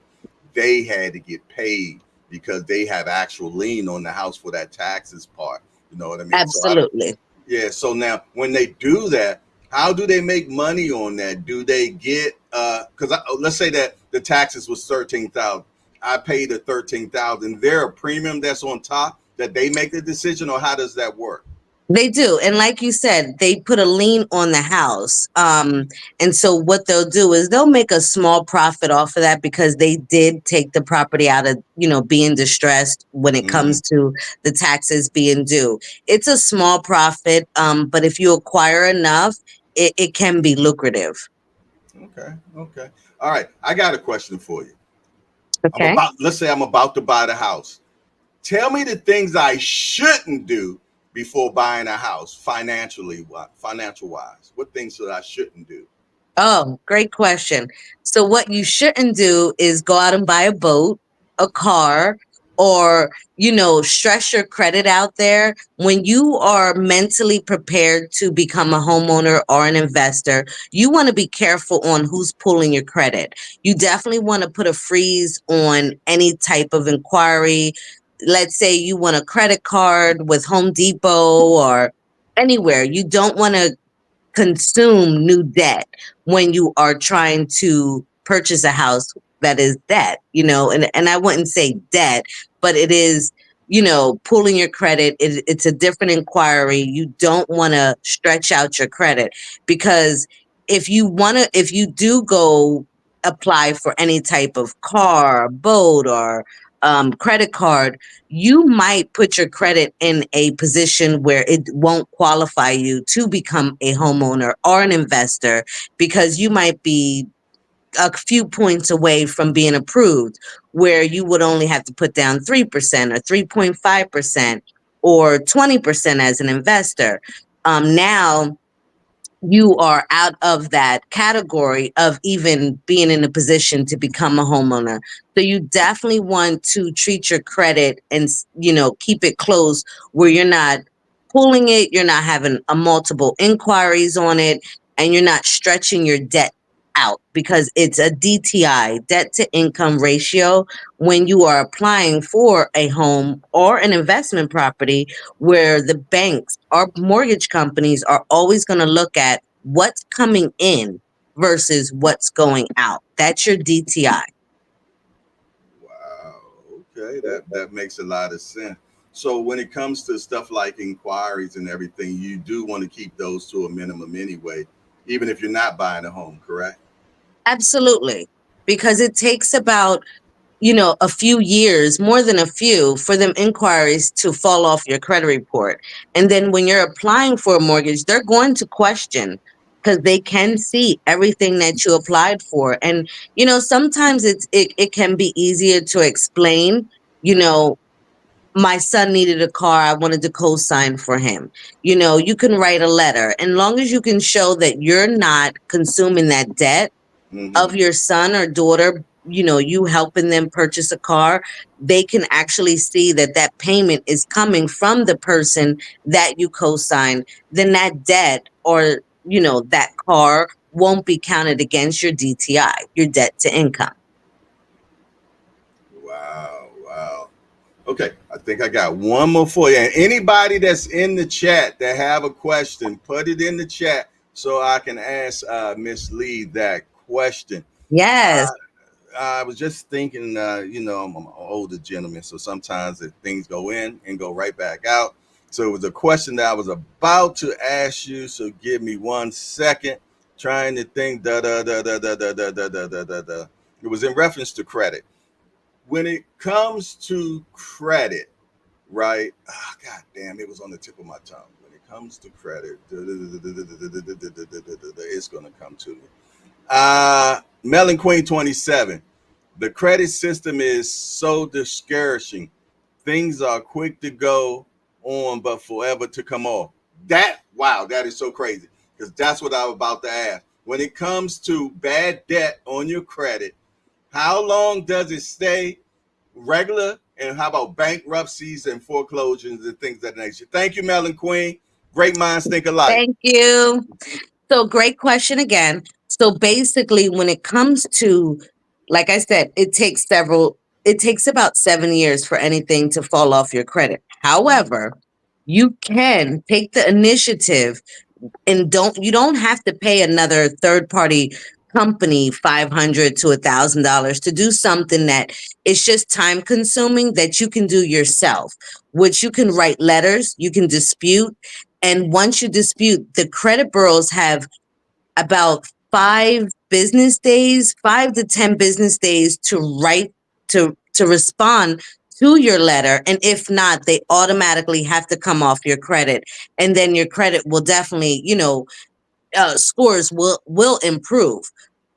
they had to get paid because they have actual lien on the house for that taxes part. You know what I mean? So I don't. Absolutely. Yeah. So now when they do that, how do they make money on that? Do they get because let's say that the taxes was 13,000. I paid the 13,000. There a premium that's on top that they make the decision, or how does that work? They do. And like you said, they put a lien on the house. And so what they'll do is they'll make a small profit off of that because they did take the property out of, being distressed when it Hmm. comes to the taxes being due. It's a small profit, but if you acquire enough, it can be lucrative. Okay. Okay. All right. I got a question for you. Okay. Let's say I'm about to buy the house. Tell me the things I shouldn't do before buying a house financial wise. What things that I shouldn't do? Oh, great question. So what you shouldn't do is go out and buy a boat, a car, or, stress your credit out there. When you are mentally prepared to become a homeowner or an investor, you want to be careful on who's pulling your credit. You definitely want to put a freeze on any type of inquiry. Let's say you want a credit card with Home Depot or anywhere. You don't want to consume new debt when you are trying to purchase a house that is debt, and I wouldn't say debt, but it is, pulling your credit. It's a different inquiry. You don't want to stretch out your credit because if you do go apply for any type of car, boat, or credit card, you might put your credit in a position where it won't qualify you to become a homeowner or an investor because you might be a few points away from being approved, where you would only have to put down 3% or 3.5% or 20% as an investor. Now you are out of that category of even being in a position to become a homeowner. So you definitely want to treat your credit and, keep it close where you're not pulling it, you're not having a multiple inquiries on it, and you're not stretching your debt out because it's a DTI, debt to income ratio, when you are applying for a home or an investment property, where the banks or mortgage companies are always going to look at what's coming in versus what's going out. That's your DTI. Wow. Okay. That makes a lot of sense. So when it comes to stuff like inquiries and everything, you do want to keep those to a minimum anyway, even if you're not buying a home, correct? Absolutely. Because it takes about, a few years, more than a few, for them inquiries to fall off your credit report. And then when you're applying for a mortgage, they're going to question because they can see everything that you applied for. And, sometimes it can be easier to explain, you know, my son needed a car. I wanted to co-sign for him. You can write a letter. And long as you can show that you're not consuming that debt Hmm. of your son or daughter, you helping them purchase a car, they can actually see that that payment is coming from the person that you co-signed, then that debt or, that car won't be counted against your DTI, your debt to income. Wow, wow. Okay, I think I got one more for you. And anybody that's in the chat that have a question, put it in the chat so I can ask Miss Lee that question. Yes. I was just thinking, I'm an older gentleman, so sometimes things go in and go right back out. So it was a question that I was about to ask you. So give me 1 second, trying to think. Da da da da da da da da da da da. Da. It was in reference to credit. When it comes to credit, right? Ah, God damn, it was on the tip of my tongue. When it comes to credit, it's gonna come to me. Melon Queen 27. The credit system is so discouraging. Things are quick to go on, but forever to come off. That is so crazy. Because that's what I was about to ask. When it comes to bad debt on your credit, how long does it stay regular? And how about bankruptcies and foreclosures and things of that nature? Thank you, Melon Queen. Great minds think alike. Thank you. So great question again. So basically, when it comes to, like I said, it takes about 7 years for anything to fall off your credit. However, you can take the initiative and you don't have to pay another third party company $500 to $1,000 to do something that is just time consuming that you can do yourself, which you can write letters, you can dispute. And once you dispute, the credit bureaus have about 5 business days, 5 to 10 business days to write to respond to your letter. And if not, they automatically have to come off your credit. And then your credit will definitely, scores will improve.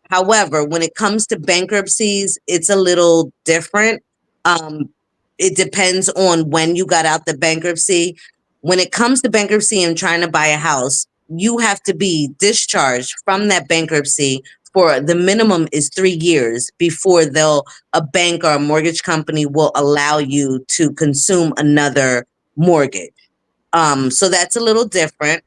However, when it comes to bankruptcies, it's a little different. Um, it depends on when you got out the bankruptcy. When it comes to bankruptcy and trying to buy a house, you have to be discharged from that bankruptcy for the minimum is 3 years before a bank or a mortgage company will allow you to consume another mortgage. So that's a little different.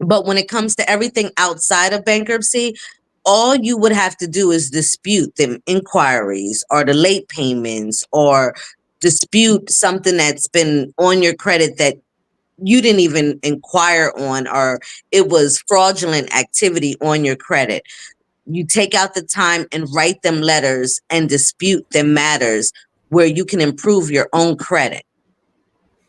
But when it comes to everything outside of bankruptcy, all you would have to do is dispute the inquiries or the late payments or dispute something that's been on your credit that you didn't even inquire on, or it was fraudulent activity on your credit. You take out the time and write them letters and dispute them matters where you can improve your own credit.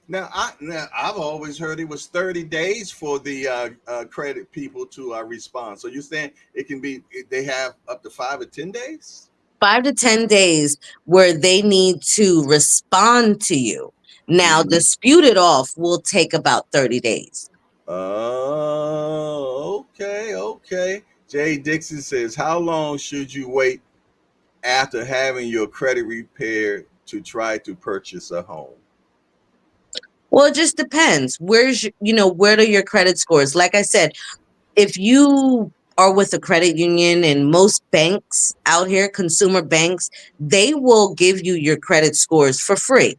Now I've always heard it was 30 days for the credit people to respond. So you're saying it can be they have up to 5 or 10 days? 5 to 10 days where they need to respond to you. Now, Mm-hmm. dispute it off will take about 30 days. Oh, okay, okay. Jay Dixon says, how long should you wait after having your credit repaired to try to purchase a home? Well, it just depends. Where are your credit scores? Like I said, if you are with a credit union and most banks out here, consumer banks, they will give you your credit scores for free.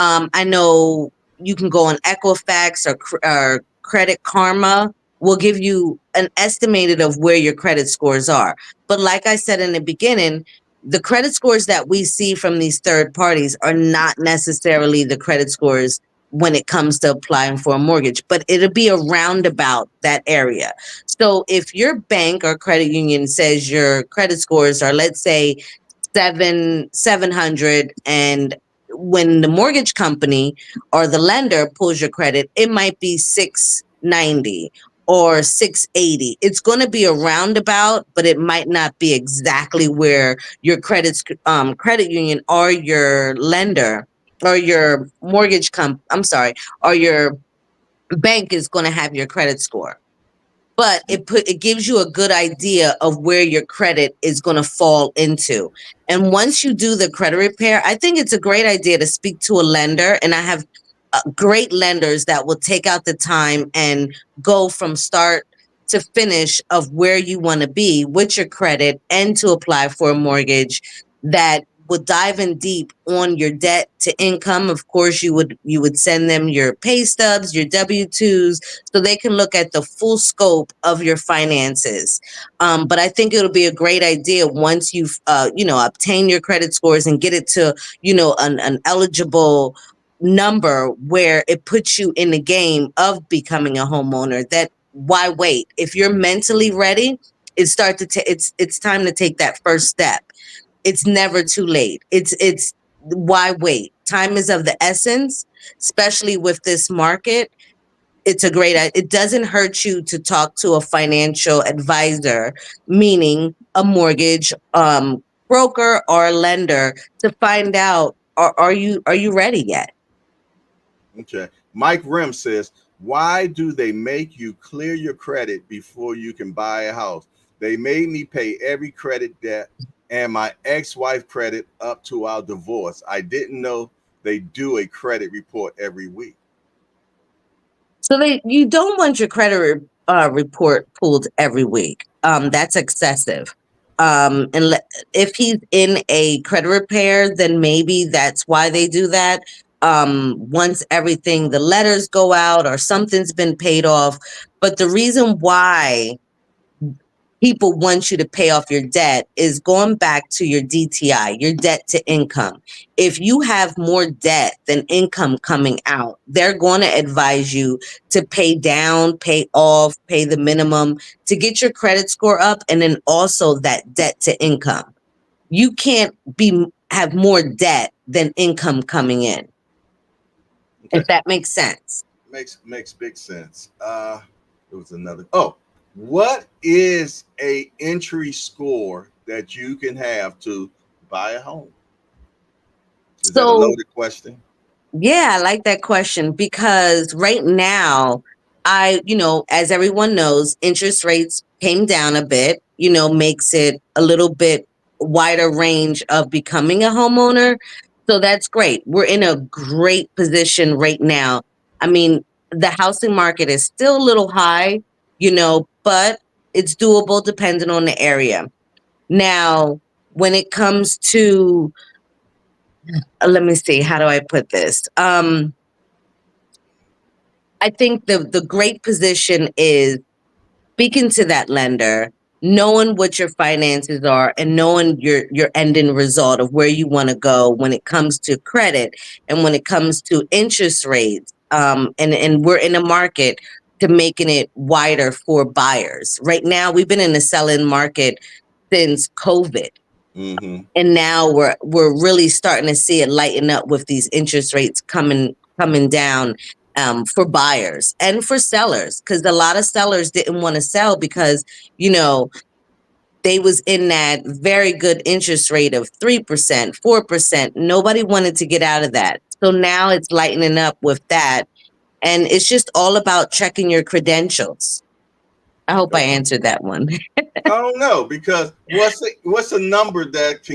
I know you can go on Equifax or Credit Karma will give you an estimated of where your credit scores are. But like I said in the beginning, the credit scores that we see from these third parties are not necessarily the credit scores when it comes to applying for a mortgage, but it'll be around about that area. So if your bank or credit union says your credit scores are, let's say, 700, and when the mortgage company or the lender pulls your credit, it might be 690 or 680. It's going to be a roundabout, but it might not be exactly where your credit union or your lender or your or your bank is going to have your credit score. But it gives you a good idea of where your credit is going to fall into. And once you do the credit repair, I think it's a great idea to speak to a lender. And I have great lenders that will take out the time and go from start to finish of where you want to be with your credit and to apply for a mortgage that will dive in deep on your debt to income. Of course, you would send them your pay stubs, your W-2s, so they can look at the full scope of your finances. But I think it'll be a great idea once you've obtain your credit scores and get it to an eligible number where it puts you in the game of becoming a homeowner. That why wait? If you're mentally ready, it's time to take that first step. It's never too late. It's why wait? Time is of the essence, especially with this market. It doesn't hurt you to talk to a financial advisor, meaning a mortgage broker or a lender, to find out are you ready yet? Okay. Mike Rim says, why do they make you clear your credit before you can buy a house? They made me pay every credit debt and my ex-wife credit up to our divorce. I didn't know they do a credit report every week. So you don't want your credit report pulled every week. That's excessive. And if he's in a credit repair, then maybe that's why they do that. Once the letters go out or something's been paid off. But the reason why people want you to pay off your debt is going back to your DTI, your debt to income. If you have more debt than income coming out, they're going to advise you to pay down, pay off, pay the minimum to get your credit score up, and then also that debt to income. You can't have more debt than income coming in. Okay. If that makes sense. Makes big sense. There was another. Oh, what is a entry score that you can have to buy a home? Is that a loaded question? Yeah, I like that question because right now, as everyone knows, interest rates came down a bit, makes it a little bit wider range of becoming a homeowner. So that's great. We're in a great position right now. I mean, the housing market is still a little high, but it's doable depending on the area. Now, when it comes to, let me see, how do I put this? I think the great position is speaking to that lender, knowing what your finances are and knowing your ending result of where you want to go when it comes to credit and when it comes to interest rates. And we're in a market to making it wider for buyers. Right now, we've been in a selling market since COVID. Mm-hmm. And now we're really starting to see it lighten up with these interest rates coming down for buyers and for sellers, because a lot of sellers didn't want to sell because they was in that very good interest rate of 3%, 4%. Nobody wanted to get out of that. So now it's lightening up with that. And it's just all about checking your credentials. I hope I answered that one. I don't know, because what's a number that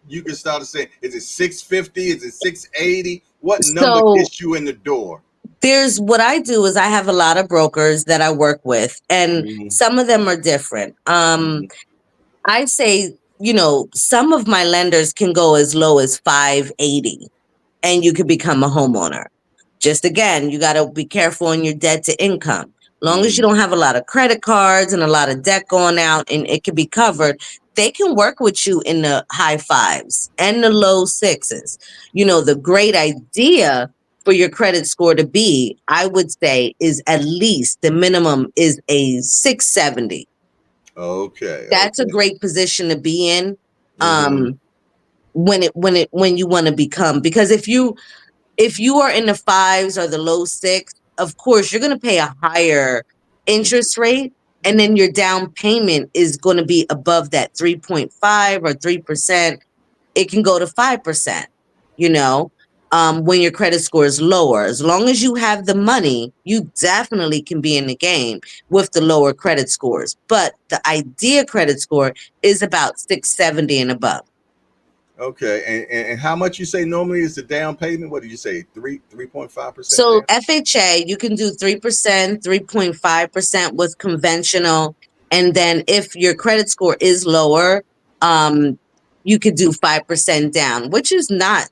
you can start to say, is it 650? Is it 680? What number gets you in the door? There's what I do is I have a lot of brokers that I work with, and some of them are different. I say, some of my lenders can go as low as 580 and you could become a homeowner. Just again, you got to be careful on your debt to income. Long as you don't have a lot of credit cards and a lot of debt going out and it can be covered, they can work with you in the high 5s and the low 6s. The great idea for your credit score to be, I would say, is at least the minimum is a 670. Okay. That's a great position to be in. When you want to become, because if you are in the 5s or the low 6, of course you're going to pay a higher interest rate, and then your down payment is going to be above that 3.5 or 3%. It can go to 5%, when your credit score is lower. As long as you have the money, you definitely can be in the game with the lower credit scores. But the idea credit score is about 670 and above. Okay, and how much you say normally is the down payment? What did you say? 3.5%? So FHA, you can do 3%, 3.5% with conventional. And then if your credit score is lower, you could do 5% down, which is not,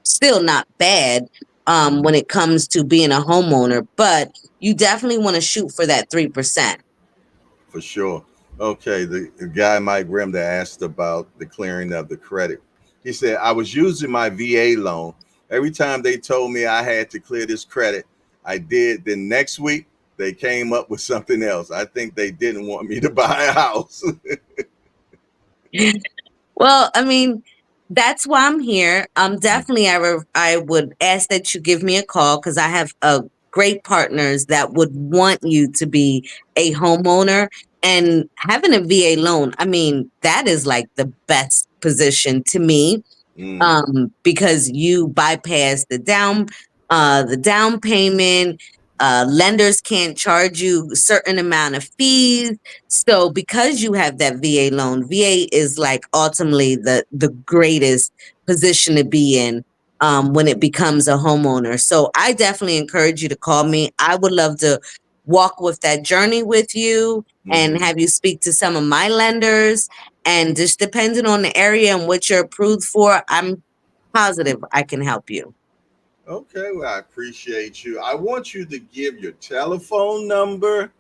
still not bad when it comes to being a homeowner, but you definitely want to shoot for that 3%. For sure. Okay, the guy Mike Grimm that asked about the clearing of the credit. He said, I was using my VA loan. Every time they told me I had to clear this credit, I did. Then next week they came up with something else. I think they didn't want me to buy a house. Well, I mean, that's why I'm here. Definitely, I would ask that you give me a call because I have great partners that would want you to be a homeowner and having a VA loan. I mean, that is like the best position to me, Mm, because you bypass the down payment. Lenders can't charge you a certain amount of fees. So because you have that VA loan, VA is like ultimately the greatest position to be in when it becomes a homeowner. So I definitely encourage you to call me. I would love to walk with that journey with you and hmm have you speak to some of my lenders. And just depending on the area and what you're approved for, I'm positive I can help you. Okay, well, I appreciate you. I want you to give your telephone number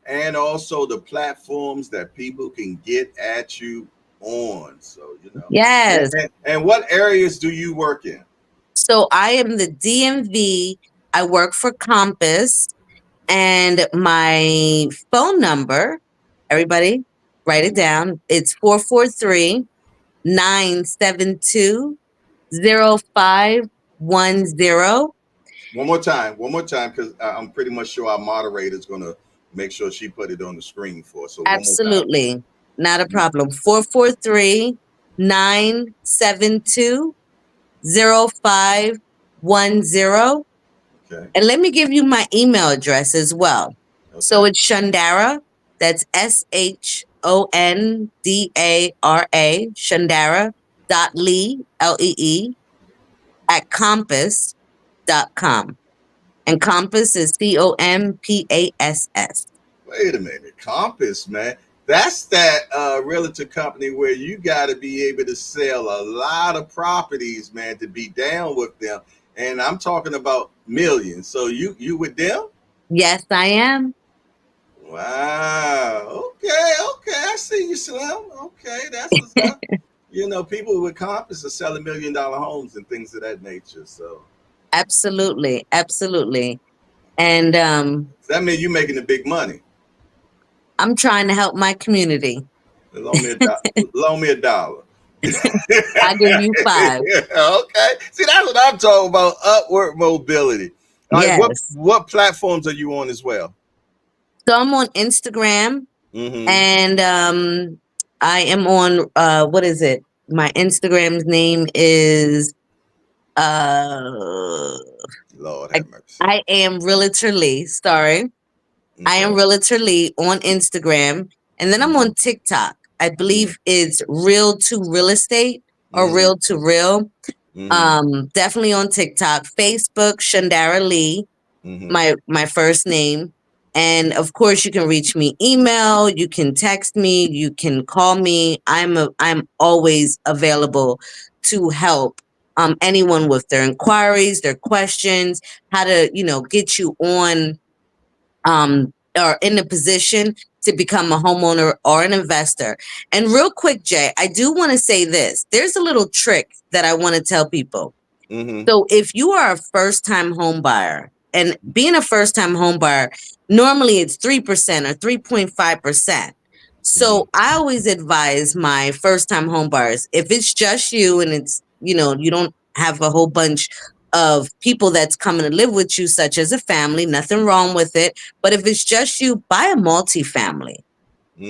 and also the platforms that people can get at you on. So, Yes. and what areas do you work in? So I am the DMV. I work for Compass, and my phone number, everybody write it down. It's 443-972-0510. One more time, because I'm pretty much sure our moderator is going to make sure she put it on the screen for us. So one more time. Absolutely. Not a problem. 443-972-0510. Okay. And let me give you my email address as well. So Okay. it's Shandara. That's SHONDARA. Shandara.lee, LEE, at compass.com. And Compass is COMPASS. Wait a minute. Compass, man. That's that realtor company where you got to be able to sell a lot of properties, man, to be down with them. And I'm talking about millions. So you with them? Yes, I am. Wow. Okay. Okay. I see you, Slim. Okay. That's what's up. People with Compass are selling $1 million homes and things of that nature. So Absolutely. Absolutely. And that means you're making the big money. I'm trying to help my community. Loan me loan me $1. I'll give you 5. Okay. See, that's what I'm talking about. Upward mobility. All right. Yes. What platforms are you on as well? So I'm on Instagram, Mm-hmm. and I am on what is it? My Instagram's name is Lord have mercy. I am Realtor Lee. Sorry. I am Okay. Realtor Lee on Instagram. And then I'm on TikTok. I believe it's Real to Real Estate or Mm-hmm. Real to Real. Mm-hmm. Definitely on TikTok. Facebook, Shandara Lee, Mm-hmm. my first name. And of course you can reach me email, you can text me, you can call me. I'm always available to help anyone with their inquiries, their questions, how to, get you on or in a position to become a homeowner or an investor. And real quick, Jay, I do want to say this. There's a little trick that I want to tell people. Mm-hmm. So if you are a first-time home buyer, and being a first-time home buyer, normally it's 3% or 3.5%. So I always advise my first-time home buyers, if it's just you and it's, you don't have a whole bunch of people that's coming to live with you, such as a family, nothing wrong with it. But if it's just you, buy a multifamily.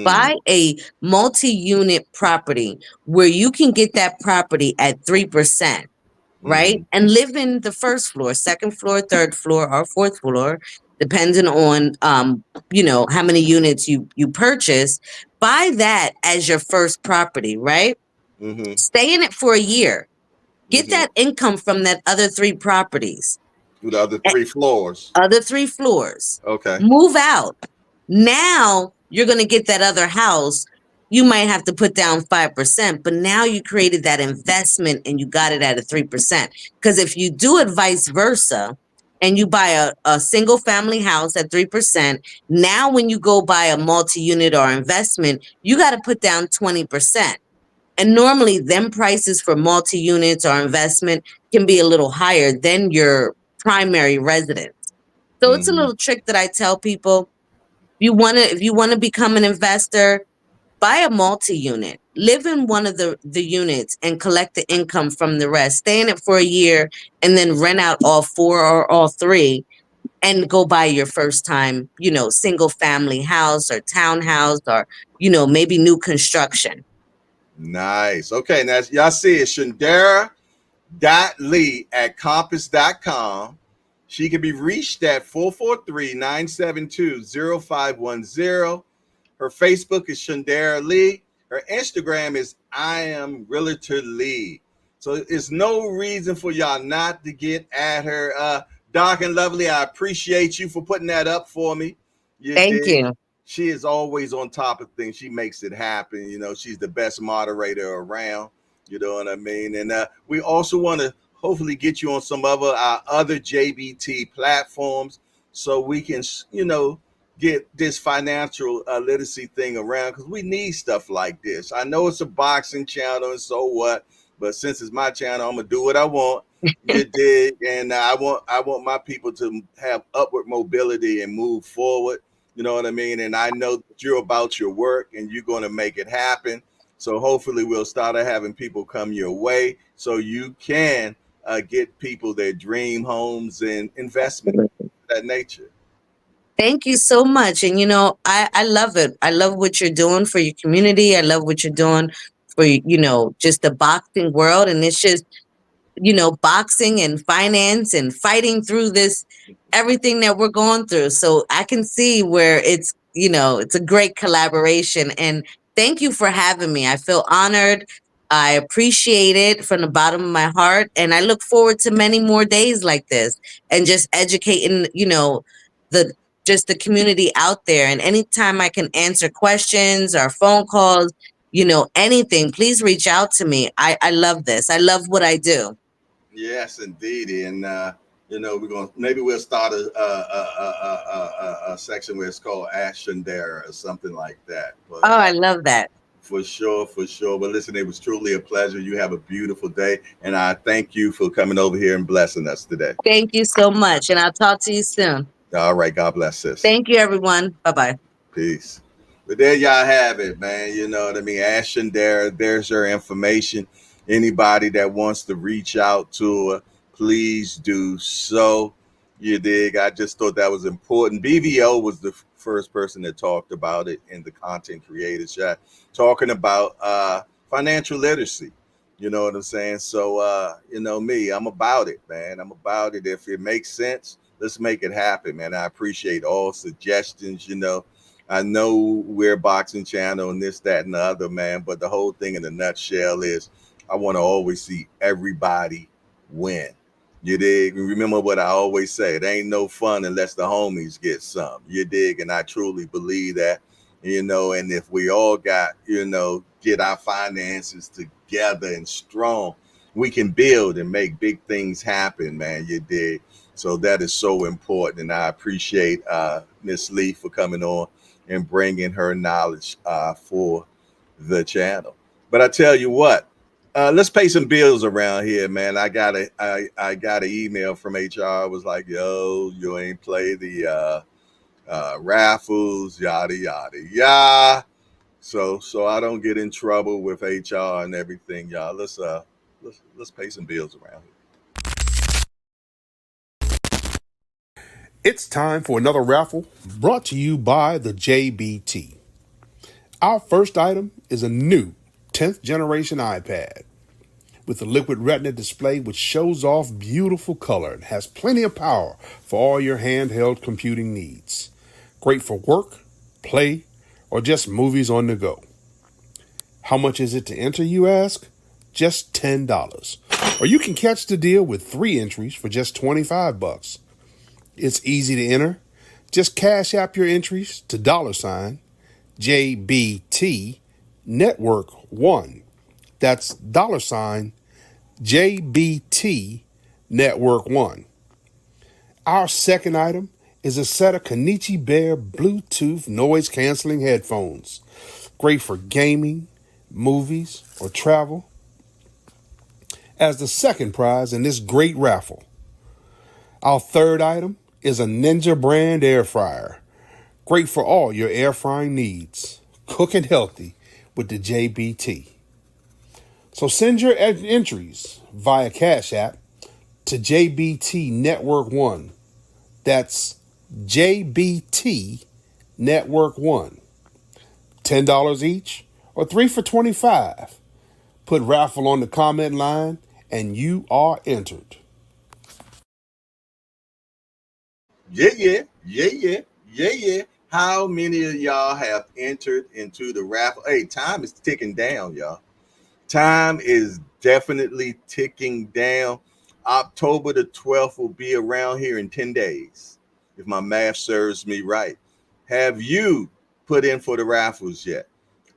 Buy a multi-unit property where you can get that property at 3%, right? And live in the first floor, second floor, third floor, or fourth floor, depending on how many units you purchase. Buy that as your first property, right? Mm-hmm. Stay in it for a year. Get Mm-hmm. that income from that other 3 properties. To the other 3 floors. Other 3 floors. Okay. Move out. Now you're going to get that other house, you might have to put down 5%, but now you created that investment and you got it at a 3%. Because if you do it vice versa, and you buy a single family house at 3%, now when you go buy a multi-unit or investment, you got to put down 20%. And normally them prices for multi-units or investment can be a little higher than your primary residence. So it's a Hmm. little trick that I tell people. If you want to become an investor, buy a multi-unit, live in one of the units and collect the income from the rest. Stay in it for a year and then rent out all four or all three and go buy your first time, single family house or townhouse or, maybe new construction. Nice. Okay, now y'all see it, Shandara.lee@compass.com. She can be reached at 443-972-0510. Her Facebook is Shandara Lee. Her Instagram is I am Realtor Lee. So there's no reason for y'all not to get at her. Dark and Lovely, I appreciate you for putting that up for me. You Thank did. you. She is always on top of things. She makes it happen. She's the best moderator around. You know what I mean? And we also want to hopefully get you on some of our other JBT platforms so we can, get this financial literacy thing around because we need stuff like this. I know it's a boxing channel and so what, but since it's my channel, I'm gonna do what I want. You dig? And I want my people to have upward mobility and move forward. You know what I mean? And I know that you're about your work and you're going to make it happen. So hopefully we'll start having people come your way so you can get people their dream homes and investment of that nature. Thank you so much. And I love it. I love what you're doing for your community. I love what you're doing for, just the boxing world. And it's just, boxing and finance and fighting through this, everything that we're going through. So I can see where it's a great collaboration. And thank you for having me. I feel honored. I appreciate it from the bottom of my heart. And I look forward to many more days like this and just educating, the just the community out there. And anytime I can answer questions or phone calls, anything, please reach out to me. I love this. I love what I do. Yes, indeed. And we're gonna maybe we'll start a section where it's called Action Dare or something like that. But Oh, I love that. for sure, for sure. But listen, it was truly a pleasure. You have a beautiful day, and I thank you for coming over here and blessing us today. Thank you so much. And I'll talk to you soon. All right, God bless, sis. Thank you, everyone. Bye bye. Peace. But there y'all have it, man. You know what I mean? Ashton, there's her information. Anybody that wants to reach out to her, please do so. You dig? I just thought that was important. BVO was the first person that talked about it in the content creators chat, talking about financial literacy. You know what I'm saying? So me, I'm about it, man. I'm about it. If it makes sense, let's make it happen, man. I appreciate all suggestions. I know we're a boxing channel and this, that, and the other, man. But the whole thing in a nutshell is I want to always see everybody win. You dig? Remember what I always say. It ain't no fun unless the homies get some. You dig? And I truly believe that, and if we all get our finances together and strong, we can build and make big things happen, man. You dig? So that is so important. And I appreciate Miss Lee for coming on and bringing her knowledge for the channel. But I tell you what, let's pay some bills around here, man. I got an email from HR. It was like, yo, you ain't play the raffles, yada yada yada. So I don't get in trouble with HR and everything, y'all. Let's pay some bills around here. It's time for another raffle brought to you by the JBT. Our first item is a new 10th generation iPad with a liquid retina display which shows off beautiful color and has plenty of power for all your handheld computing needs. Great for work, play, or just movies on the go. How much is it to enter, you ask? Just $10. Or you can catch the deal with 3 entries for just $25. It's easy to enter. Just cash app your entries to $JBT Network 1. That's $JBT Network 1. Our second item is a set of Kenichi Bear Bluetooth noise canceling headphones. Great for gaming, movies, or travel. As the second prize in this great raffle, our third item is a Ninja brand air fryer. Great for all your air frying needs. Cooking healthy with the JBT. So send your entries via Cash App to JBT Network 1. That's JBT Network 1. $10 each or 3 for $25. Put raffle on the comment line and you are entered. Yeah. How many of y'all have entered into the raffle? Hey, time is ticking down, y'all. Time is definitely ticking down. October the 12th will be around here in 10 days, if my math serves me right. Have you put in for the raffles yet?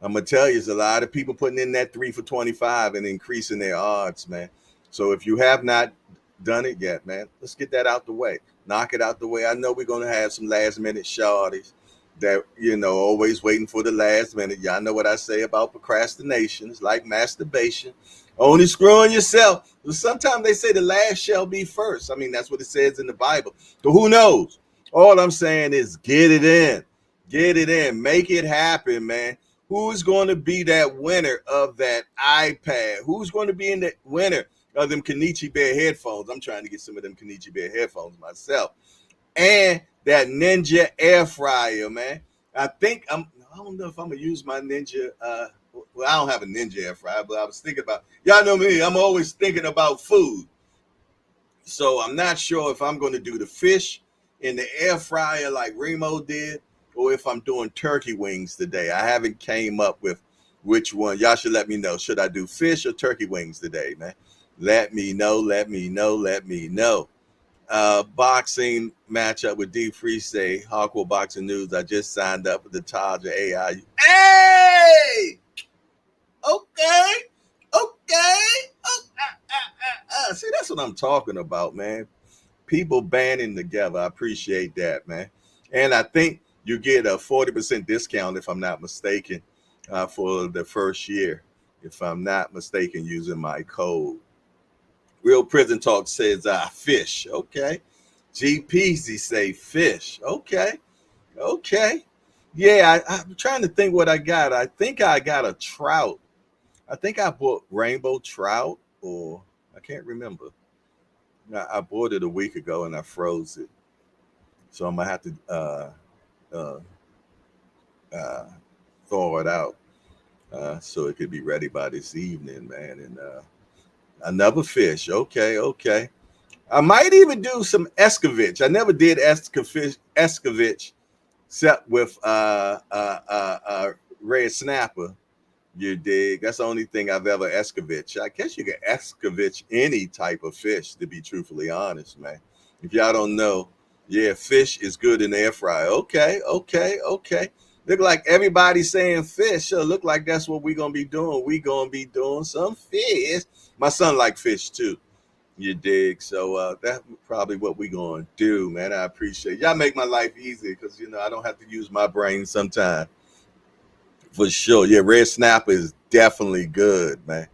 I'm going to tell you, there's a lot of people putting in that 3 for 25 and increasing their odds, man. So if you have not done it yet, man, let's get that out the way. Knock it out the way. I know we're going to have some last minute shorties that, always waiting for the last minute. Y'all know what I say about procrastination. It's like masturbation. Only screwing yourself. Sometimes they say the last shall be first. I mean, that's what it says in the Bible. So who knows? All I'm saying is get it in. Get it in. Make it happen, man. Who's going to be that winner of that iPad? Who's going to be in the winner of them Kenichi Bear headphones? I'm trying to get some of them Kenichi Bear headphones myself. And that Ninja air fryer, man. I don't know if I'm going to use my Ninja. Well, I don't have a Ninja air fryer, but I was thinking about, y'all know me, I'm always thinking about food. So I'm not sure if I'm going to do the fish in the air fryer like Remo did, or if I'm doing turkey wings today. I haven't came up with which one. Y'all should let me know. Should I do fish or turkey wings today, man? Let me know. Boxing matchup with D Free say, Hardcore Boxing News. I just signed up with the Taj AI. Hey! Okay. See, that's what I'm talking about, man. People banding together. I appreciate that, man. And I think you get a 40% discount, if I'm not mistaken, for the first year, if I'm not mistaken, using my code. Real Prison Talk says fish. Okay. GPZ say fish. Okay. Yeah, I'm trying to think what I got. I think I got a trout. I think I bought rainbow trout, or I can't remember. I bought it a week ago and I froze it. So I'm going to have to thaw it out so it could be ready by this evening, man. And another fish. Okay. I might even do some escovitch. I never did escovitch except with red snapper. You dig? That's the only thing I've ever escovitch. I guess you can escovitch any type of fish, to be truthfully honest, man. If y'all don't know, yeah, fish is good in the air fryer. Okay. Look like everybody's saying fish. So look like that's what we're going to be doing. We're going to be doing some fish. My son like fish too. You dig? So that's probably what we're going to do, man. I appreciate it. Y'all make my life easy because, I don't have to use my brain sometimes. For sure. Yeah, red snapper is definitely good, man.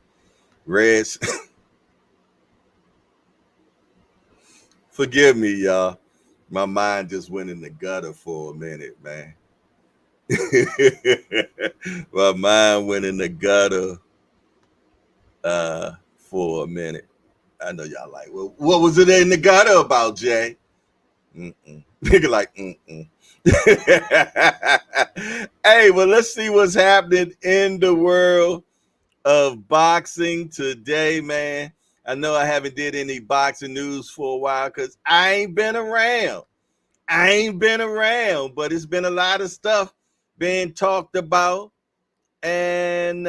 Forgive me, y'all. My mind just went in the gutter for a minute, man. My mind went in the gutter for a minute. I know y'all like, well, what was it in the gutter about, Jay? Nigga like, Hey, well, let's see what's happening in the world of boxing today, man. I know I haven't did any boxing news for a while because I ain't been around. But it's been a lot of stuff being talked about. And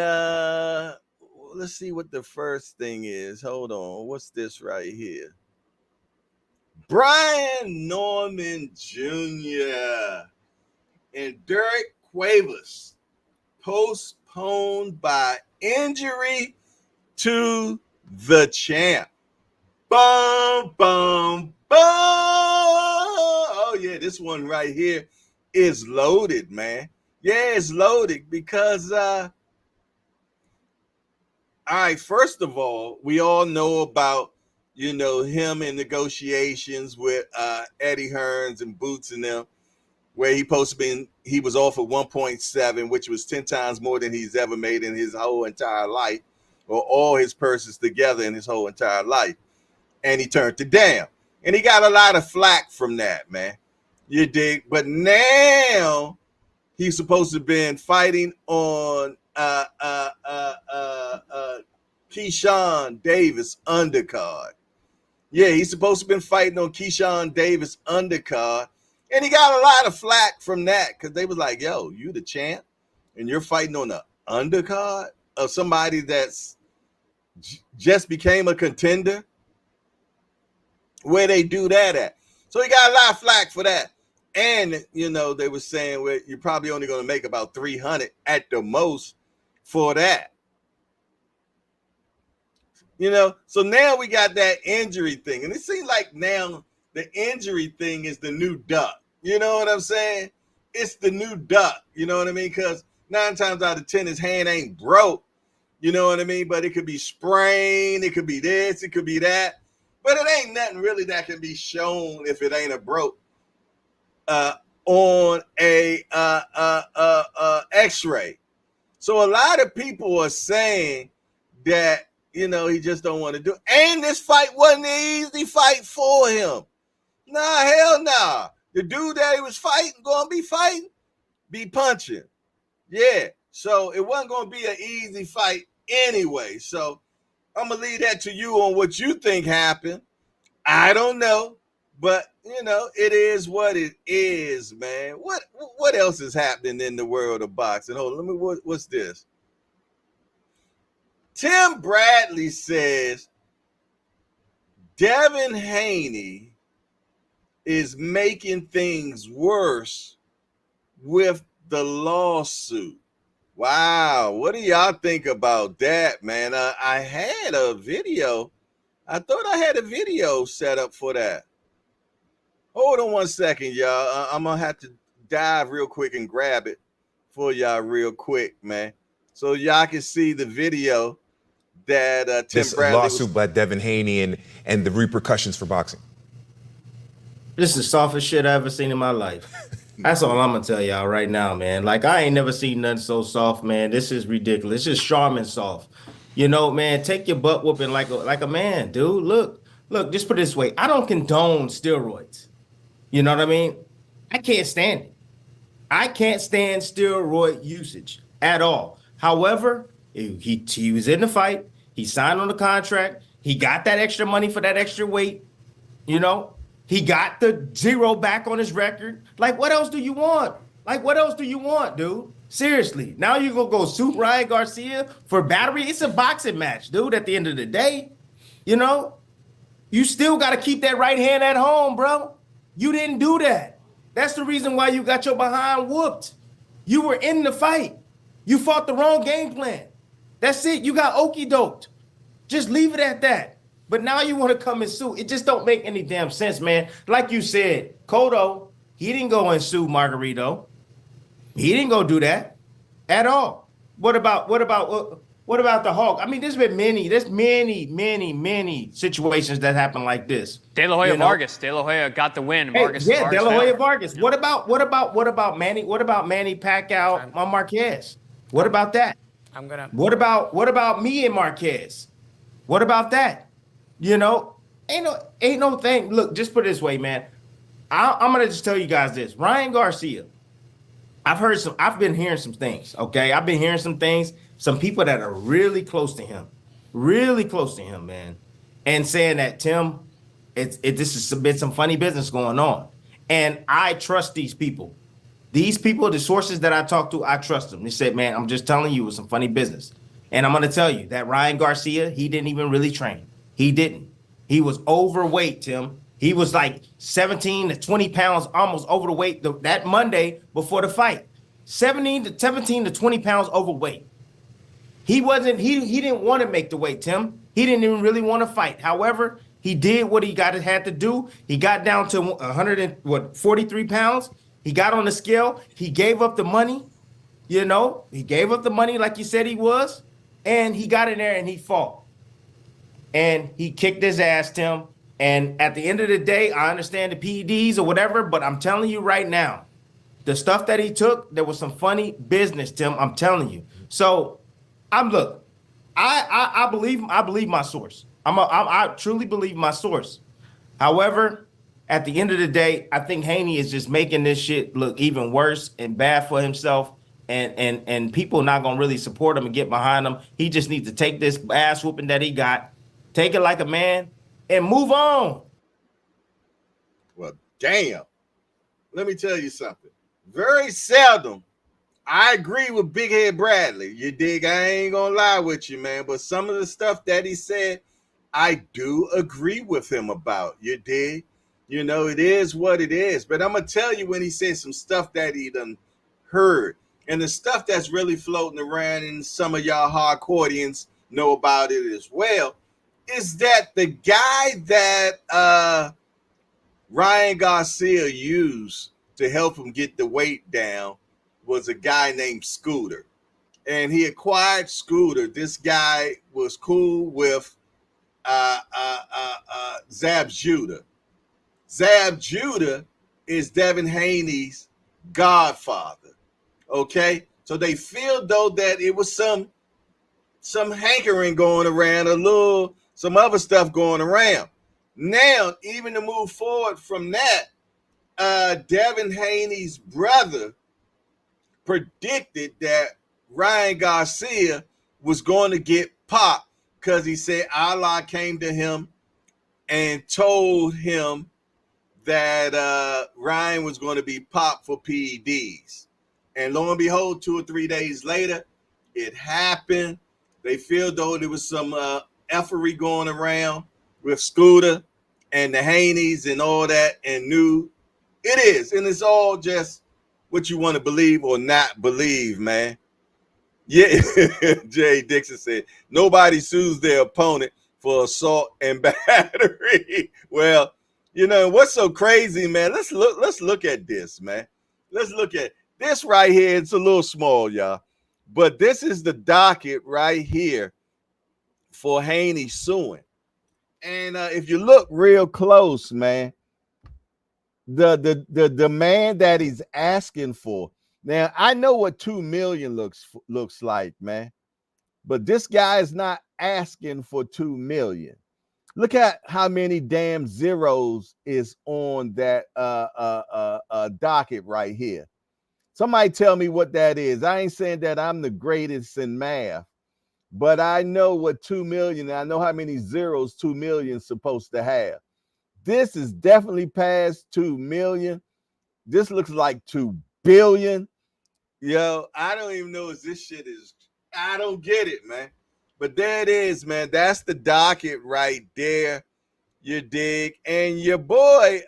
let's see what the first thing is. Hold on. What's this right here? Brian Norman Jr. and Derek Cuevas postponed by injury to the champ. Bum, bum, bum. Oh, yeah, this one right here is loaded, man. Yeah, it's loaded because, all right, first of all, we all know about, him in negotiations with Eddie Hearns and Boots and them, where he was offered 1.7, which was 10 times more than he's ever made in his whole entire life, or all his purses together in his whole entire life. And he turned it down. And he got a lot of flack from that, man. You dig? But now he's supposed to have been fighting on Keyshawn Davis undercard. Yeah, he's supposed to have been fighting on Keyshawn Davis undercard. And he got a lot of flack from that because they was like, yo, you the champ and you're fighting on the undercard of somebody that's just became a contender? Where they do that at? So he got a lot of flack for that. And, they were saying, well, you're probably only going to make about 300 at the most for that. So now we got that injury thing. And it seems like now the injury thing is the new duck. You know what I'm saying? It's the new duck. You know what I mean? Because 9 times out of 10, his hand ain't broke. You know what I mean? But it could be sprained. It could be this. It could be that. But it ain't nothing really that can be shown if it ain't a broke on a X-ray. So a lot of people are saying that, he just don't want to do it. And this fight wasn't an easy fight for him. Nah, hell nah. The dude that he was fighting, going to be fighting, be punching. Yeah. So it wasn't going to be an easy fight anyway. So I'm going to leave that to you on what you think happened. I don't know. But, it is what it is, man. What else is happening in the world of boxing? Hold on, what's this? Tim Bradley says Devin Haney is making things worse with the lawsuit. Wow. What do y'all think about that, man? I had a video. I thought I had a video set up for that. Hold on one second, y'all. I'm going to have to dive real quick and grab it for y'all real quick, man. So y'all can see the video that Tim this Bradley lawsuit by Devin Haney and the repercussions for boxing. This is the softest shit I ever seen in my life. That's all I'm gonna tell y'all right now, man. Like, I ain't never seen nothing so soft, man. This is ridiculous. It's just Charmin soft. Man, take your butt whooping like a man, dude. Look, just put it this way. I don't condone steroids. You know what I mean? I can't stand it. I can't stand steroid usage at all. However, he was in the fight. He signed on the contract. He got that extra money for that extra weight. He got the 0 back on his record. Like, what else do you want? Dude? Seriously. Now you gonna go sue Ryan Garcia for battery? It's a boxing match, dude, at the end of the day. You still got to keep that right hand at home, bro. You didn't do that. That's the reason why you got your behind whooped. You were in the fight. You fought the wrong game plan. That's it. You got okey doked. Just leave it at that. But now you want to come and sue. It just don't make any damn sense, man. Like you said, Cotto, he didn't go and sue Margarito. He didn't go do that at all. What about the Hulk? I mean, there's many situations that happen like this. De La Hoya Vargas. De La Hoya got the win. Vargas. De La Hoya Vargas. Yeah. What about Manny Pacquiao on Marquez? What about that? What about me and Marquez? What about that? Ain't no thing. Look, just put it this way, man. I'm gonna just tell you guys this. Ryan Garcia. I've been hearing some things. Okay, I've been hearing some things. Some people that are really close to him, man, and saying that Tim, this has been some funny business going on, and I trust these people. These people, the sources that I talked to, I trust them. They said, man, I'm just telling you, it was some funny business. And I'm going to tell you that Ryan Garcia, he didn't even really train. He didn't. He was overweight, Tim. He was like 17 to 20 pounds almost over the weight that Monday before the fight. 17 to 20 pounds overweight. He wasn't. He didn't want to make the weight, Tim. He didn't even really want to fight. However, he did what he had to do. He got down to 43 pounds. He got on the scale. He gave up the money. You know, he gave up the money like you said he was, and he got in there and he fought. And he kicked his ass, Tim. And at the end of the day, I understand the PEDs or whatever, but I'm telling you right now, the stuff that he took, there was some funny business, Tim. I'm telling you. So, I believe my source. I truly believe my source. However, at the end of the day, I think Haney is just making this shit look even worse and bad for himself. And people not gonna really support him and get behind him. He just needs to take this ass whooping that he got, take it like a man, and move on. Well, damn. Let me tell you something. Very seldom I agree with Big Head Bradley. You dig? I ain't gonna lie with you, man. But some of the stuff that he said, I do agree with him about. You dig? You know, it is what it is. But I'm gonna tell you when he said some stuff that he done heard. And the stuff that's really floating around, and some of y'all hardcoreians know about it as well, is that the guy that Ryan Garcia used to help him get the weight down was a guy named Scooter. And he acquired Scooter. This guy was cool with Zab Judah. Zab Judah is Devin Haney's godfather. Okay, so they feel though that it was some hankering going around, some other stuff going around. Now, even to move forward from that, Devin Haney's brother predicted that Ryan Garcia was going to get popped because he said Allah came to him and told him that Ryan was going to be popped for PEDs. And lo and behold, 2 or 3 days later, it happened. They feel though there was some effery going around with Scooter and the Haneys and all that, and knew it is. And it's all just what you want to believe or not believe, man. Yeah, Jay Dixon said, nobody sues their opponent for assault and battery. Well, you know, what's so crazy, man? Let's look at this, man. Let's look at this right here. It's a little small, y'all. But this is the docket right here for Haney suing. And if you look real close, man, the demand that he's asking for. Now, I know what 2 million looks like, man. But this guy is not asking for 2 million. Look at how many damn zeros is on that docket right here. Somebody tell me what that is. I ain't saying that I'm the greatest in math, but I know what 2 million, I know how many zeros 2 million is supposed to have. This is definitely past 2 million. This looks like 2 billion. Yo, I don't even know if this shit is, I don't get it, man. But there it is, man. That's the docket right there. You dig? And your boy,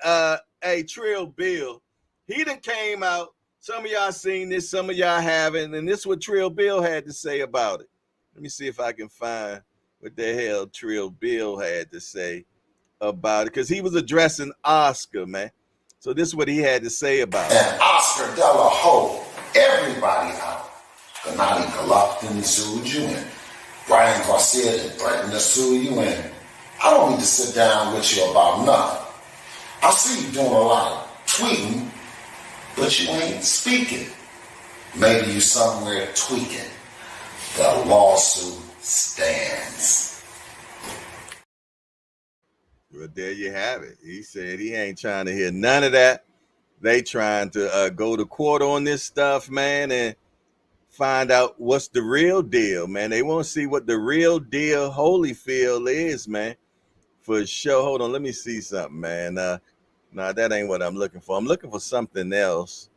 Trill Bill, he done came out. Some of y'all seen this, some of y'all haven't, and this is what Trill Bill had to say about it. Let me see if I can find what the hell Trill Bill had to say about it, because he was addressing Oscar, man. So this is what he had to say about it. And Oscar De La Hoya, everybody out. Gennady Golovkin sued you, and Ryan Garcia threatened to sue you, and I don't need to sit down with you about nothing. I see you doing a lot of tweeting, but you ain't speaking. Maybe you somewhere tweaking. The lawsuit stands. Well, there you have it. He said he ain't trying to hear none of that. They trying to go to court on this stuff, man, and find out what's the real deal, man. They want to see what the real deal Holyfield is, man. For sure. Hold on, let me see something, man. Nah, that ain't what I'm looking for. I'm looking for something else.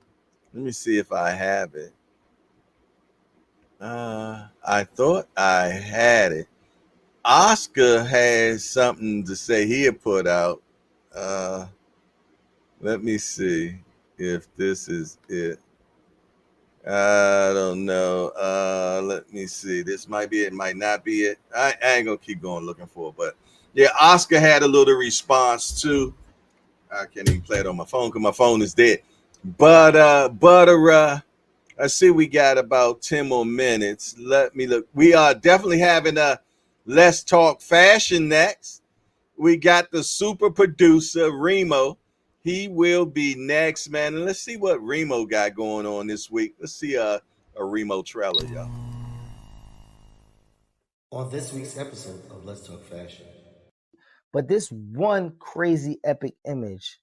Let me see if I have it. I thought I had it. Oscar has something to say he had put out. Let me see if this is it. I don't know. Let me see. This might be it, might not be it. I ain't gonna keep going looking for it, but yeah, Oscar had a little response too. I can't even play it on my phone because my phone is dead. But I see we got about 10 more minutes. Let me look. We are definitely having a Let's Talk Fashion next. We got the super producer, Remo. He will be next, man. And let's see what Remo got going on this week. Let's see a Remo trailer, y'all. On this week's episode of Let's Talk Fashion. But this one crazy epic image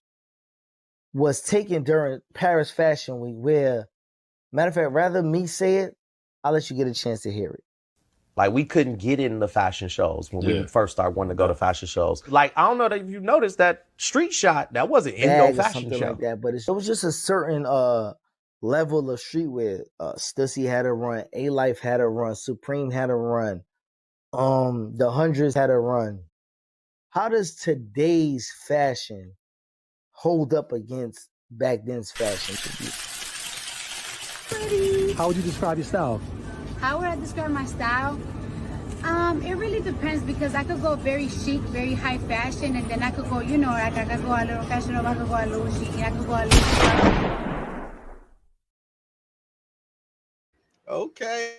was taken during Paris Fashion Week where, matter of fact, rather me say it, I'll let you get a chance to hear it. Like, we couldn't get in the fashion shows when we first started wanting to go to fashion shows. Like, I don't know if you noticed that street shot, that wasn't in no fashion show. Like that, but it was just a certain level of streetwear. Stussy had a run, A-Life had a run, Supreme had a run, the Hundreds had a run. How does today's fashion hold up against back then's fashion? How would you describe your style? How would I describe my style? It really depends because I could go very chic, very high fashion, and then I could go, you know, like I could go a little fashionable, I could go a little chic, and I could go a little. Okay.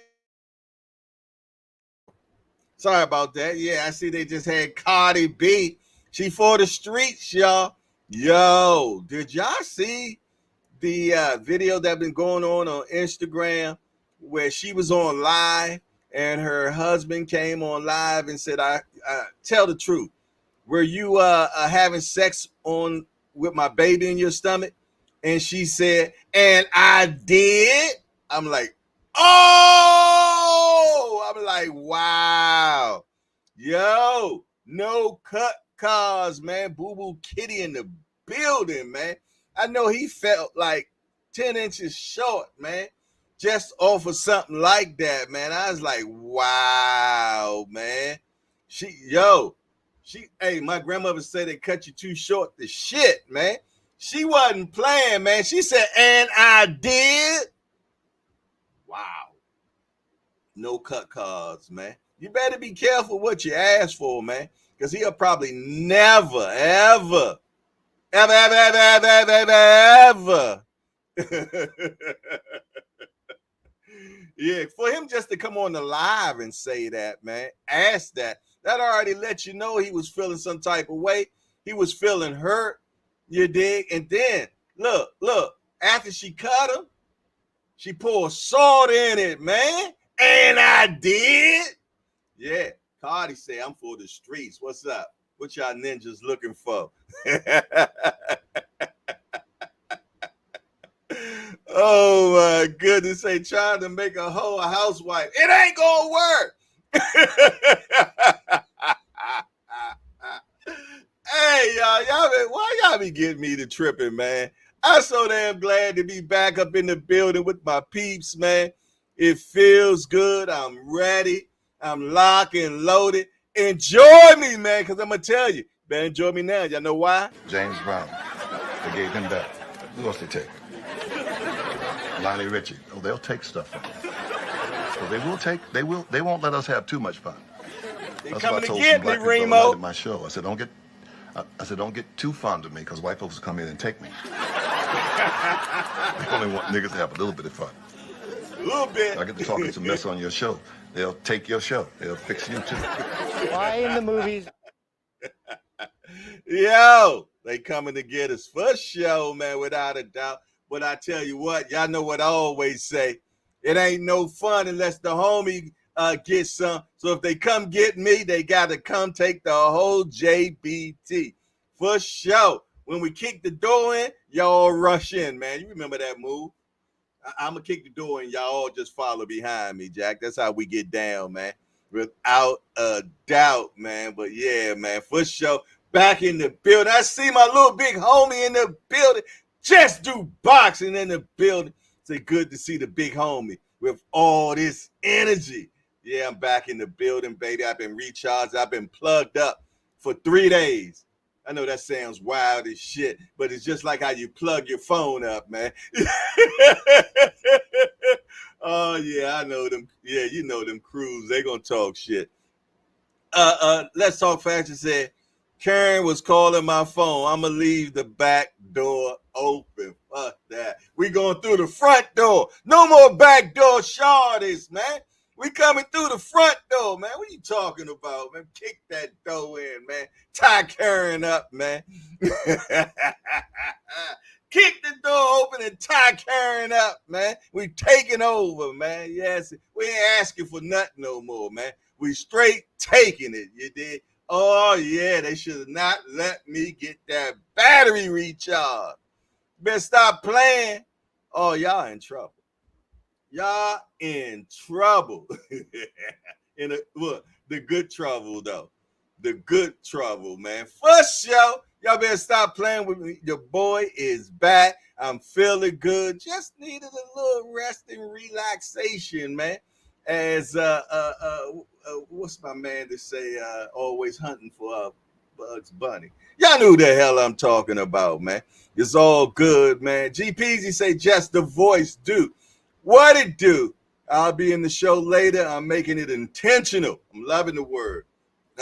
Sorry about that. Yeah, I see they just had Cardi B. She for the streets, y'all. Yo, did y'all see the video that been going on Instagram where she was on live and her husband came on live and said, I tell the truth. Were you having sex with my baby in your stomach? And she said, and I did. I'm like, oh, I'm like, wow. Yo, no cut cars, man. Boo Boo Kitty in the building, man. I know he felt like 10 inches short, man, just off of something like that, man. I was like, wow, man. Hey, my grandmother said they cut you too short to shit, man. She wasn't playing, man. She said, and I did. Wow. No cut cards, man. You better be careful what you ask for, man, because he'll probably never, ever yeah, for him just to come on the live and say that, man, ask that already let you know he was feeling some type of way. He was feeling hurt, you dig? And then, look, after she cut him, she poured salt in it, man. And I did. Yeah, Cardi said, I'm for the streets. What's up? What y'all ninjas looking for? Oh, my goodness. They trying to make a hoe a housewife. It ain't going to work. Hey, why y'all be getting me to tripping, man? I'm so damn glad to be back up in the building with my peeps, man. It feels good. I'm ready. I'm locked and loaded. Enjoy me, man, because I'm going to tell you. Better enjoy me now. Y'all know why? James Brown. They gave him that. Who else they take? Lionel Richie. Oh, they'll take stuff from him. So they won't let us have too much fun. They coming to get me, Remo. At my show. I said, don't get too fond of me, because white folks will come in and take me. They only want niggas to have a little bit of fun. A little bit. I get to talking some mess on your show. They'll take your show. They'll fix you too. Why in the movies? Yo, they coming to get us for show, man, without a doubt. But I tell you what, y'all know what I always say. It ain't no fun unless the homie gets some. So if they come get me, they got to come take the whole JBT. For sure. When we kick the door in, y'all rush in, man. You remember that move? I'm going to kick the door in. Y'all all just follow behind me, Jack. That's how we get down, man. Without a doubt, man. But yeah, man, for sure. Back in the building. I see my little big homie in the building. Just do boxing in the building. It's good to see the big homie with all this energy. Yeah, I'm back in the building, baby. I've been recharged. I've been plugged up for 3 days. I know that sounds wild as shit, but it's just like how you plug your phone up, man. Oh yeah, I know them. Yeah, you know them crews. They gonna talk shit. Let's Talk Fashion said Karen was calling my phone. I'ma leave the back door open. Fuck that. We going through the front door. No more back door shorties, man. We coming through the front door, man. What are you talking about, man? Kick that door in, man. Tie Karen up, man. Kick the door open and tie Karen up, man. We taking over, man. Yes, we ain't asking for nothing no more, man. We straight taking it, you did. Oh, yeah, they should have not let me get that battery recharged. Better stop playing. Oh, y'all in trouble. Y'all in trouble. The good trouble, though. The good trouble, man. First show, y'all better stop playing with me. Your boy is back. I'm feeling good. Just needed a little rest and relaxation, man. As what's my man to say? Always hunting for Bugs Bunny. Y'all knew the hell I'm talking about, man. It's all good, man. GPZ say just the voice do. What it do? I'll be in the show later. I'm making it intentional. I'm loving the word.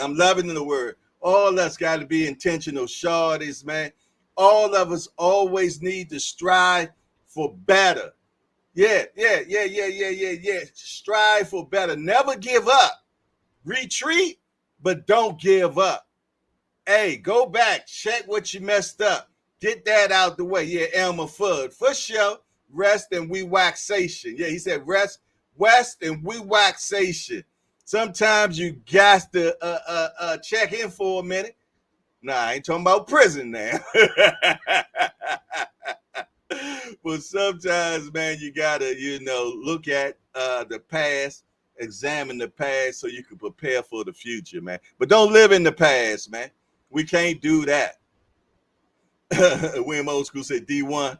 I'm loving the word. All of us got to be intentional, shorties, man. All of us always need to strive for better. Yeah. Strive for better. Never give up. Retreat, but don't give up. Hey, go back. Check what you messed up. Get that out the way. Yeah, Elmer Fudd. For sure, rest and we waxation. Yeah, he said rest and we waxation. Sometimes you got to check in for a minute. Nah, I ain't talking about prison now. But sometimes, man, you gotta, look at the past, examine the past so you can prepare for the future, man. But don't live in the past, man. We can't do that. William Old School said, D1,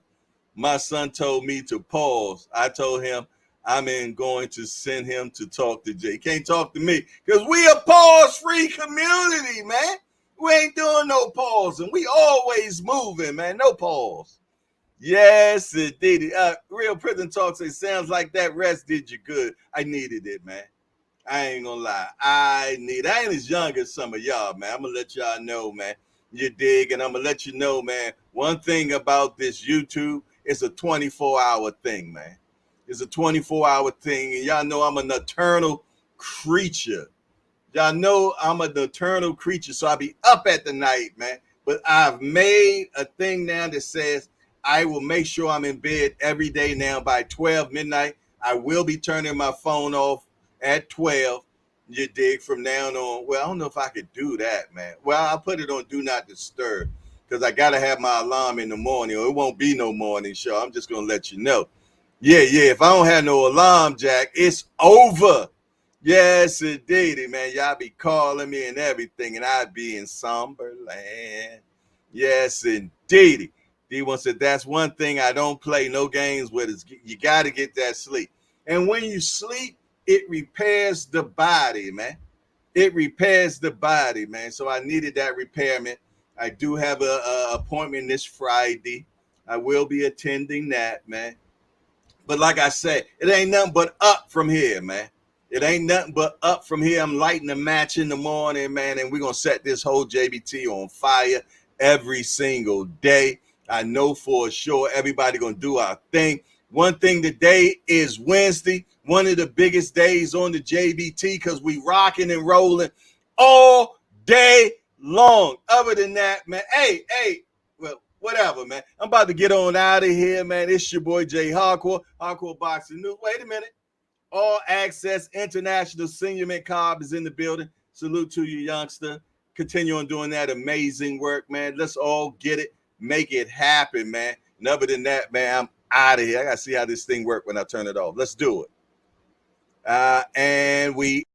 my son told me to pause. I told him I'm going to send him to talk to Jay. He can't talk to me because we a pause-free community, man. We ain't doing no pausing. We always moving, man. No pause. Yes, it did. Real Prison Talk says, sounds like that rest did you good. I needed it, man. I ain't gonna lie. I ain't as young as some of y'all, man. I'm gonna let y'all know, man. You dig? And I'm gonna let you know, man. One thing about this YouTube, it's a 24-hour thing, man. It's a 24-hour thing. And y'all know I'm a nocturnal creature. Y'all know I'm a nocturnal creature, so I be up at the night, man. But I've made a thing now that says I will make sure I'm in bed every day now by 12 midnight. I will be turning my phone off at 12. You dig? From now on. Well, I don't know if I could do that, man. Well, I'll put it on Do Not Disturb because I got to have my alarm in the morning or it won't be no morning show. I'm just going to let you know. Yeah. If I don't have no alarm, Jack, it's over. Yes, indeed, man. Y'all be calling me and everything, and I'd be in somber land. Yes, indeed. D1 said, that's one thing I don't play no games with is you got to get that sleep. And when you sleep, it repairs the body, man. It repairs the body, man. So I needed that repairment. I do have a appointment this Friday. I will be attending that, man. But like I said, it ain't nothing but up from here, man. It ain't nothing but up from here. I'm lighting the match in the morning, man, and we're going to set this whole JBT on fire every single day. I know for sure everybody going to do our thing. One thing today is Wednesday, one of the biggest days on the JBT because we rocking and rolling all day long. Other than that, man, hey, well, whatever, man. I'm about to get on out of here, man. It's your boy Jay Hardcore Boxing News. Wait a minute. All Access International Senior Mint Cobb is in the building. Salute to you, youngster. Continue on doing that amazing work, man. Let's all get it. Make it happen, man. And other than that, man, I'm out of here. I got to see how this thing works when I turn it off. Let's do it. And we...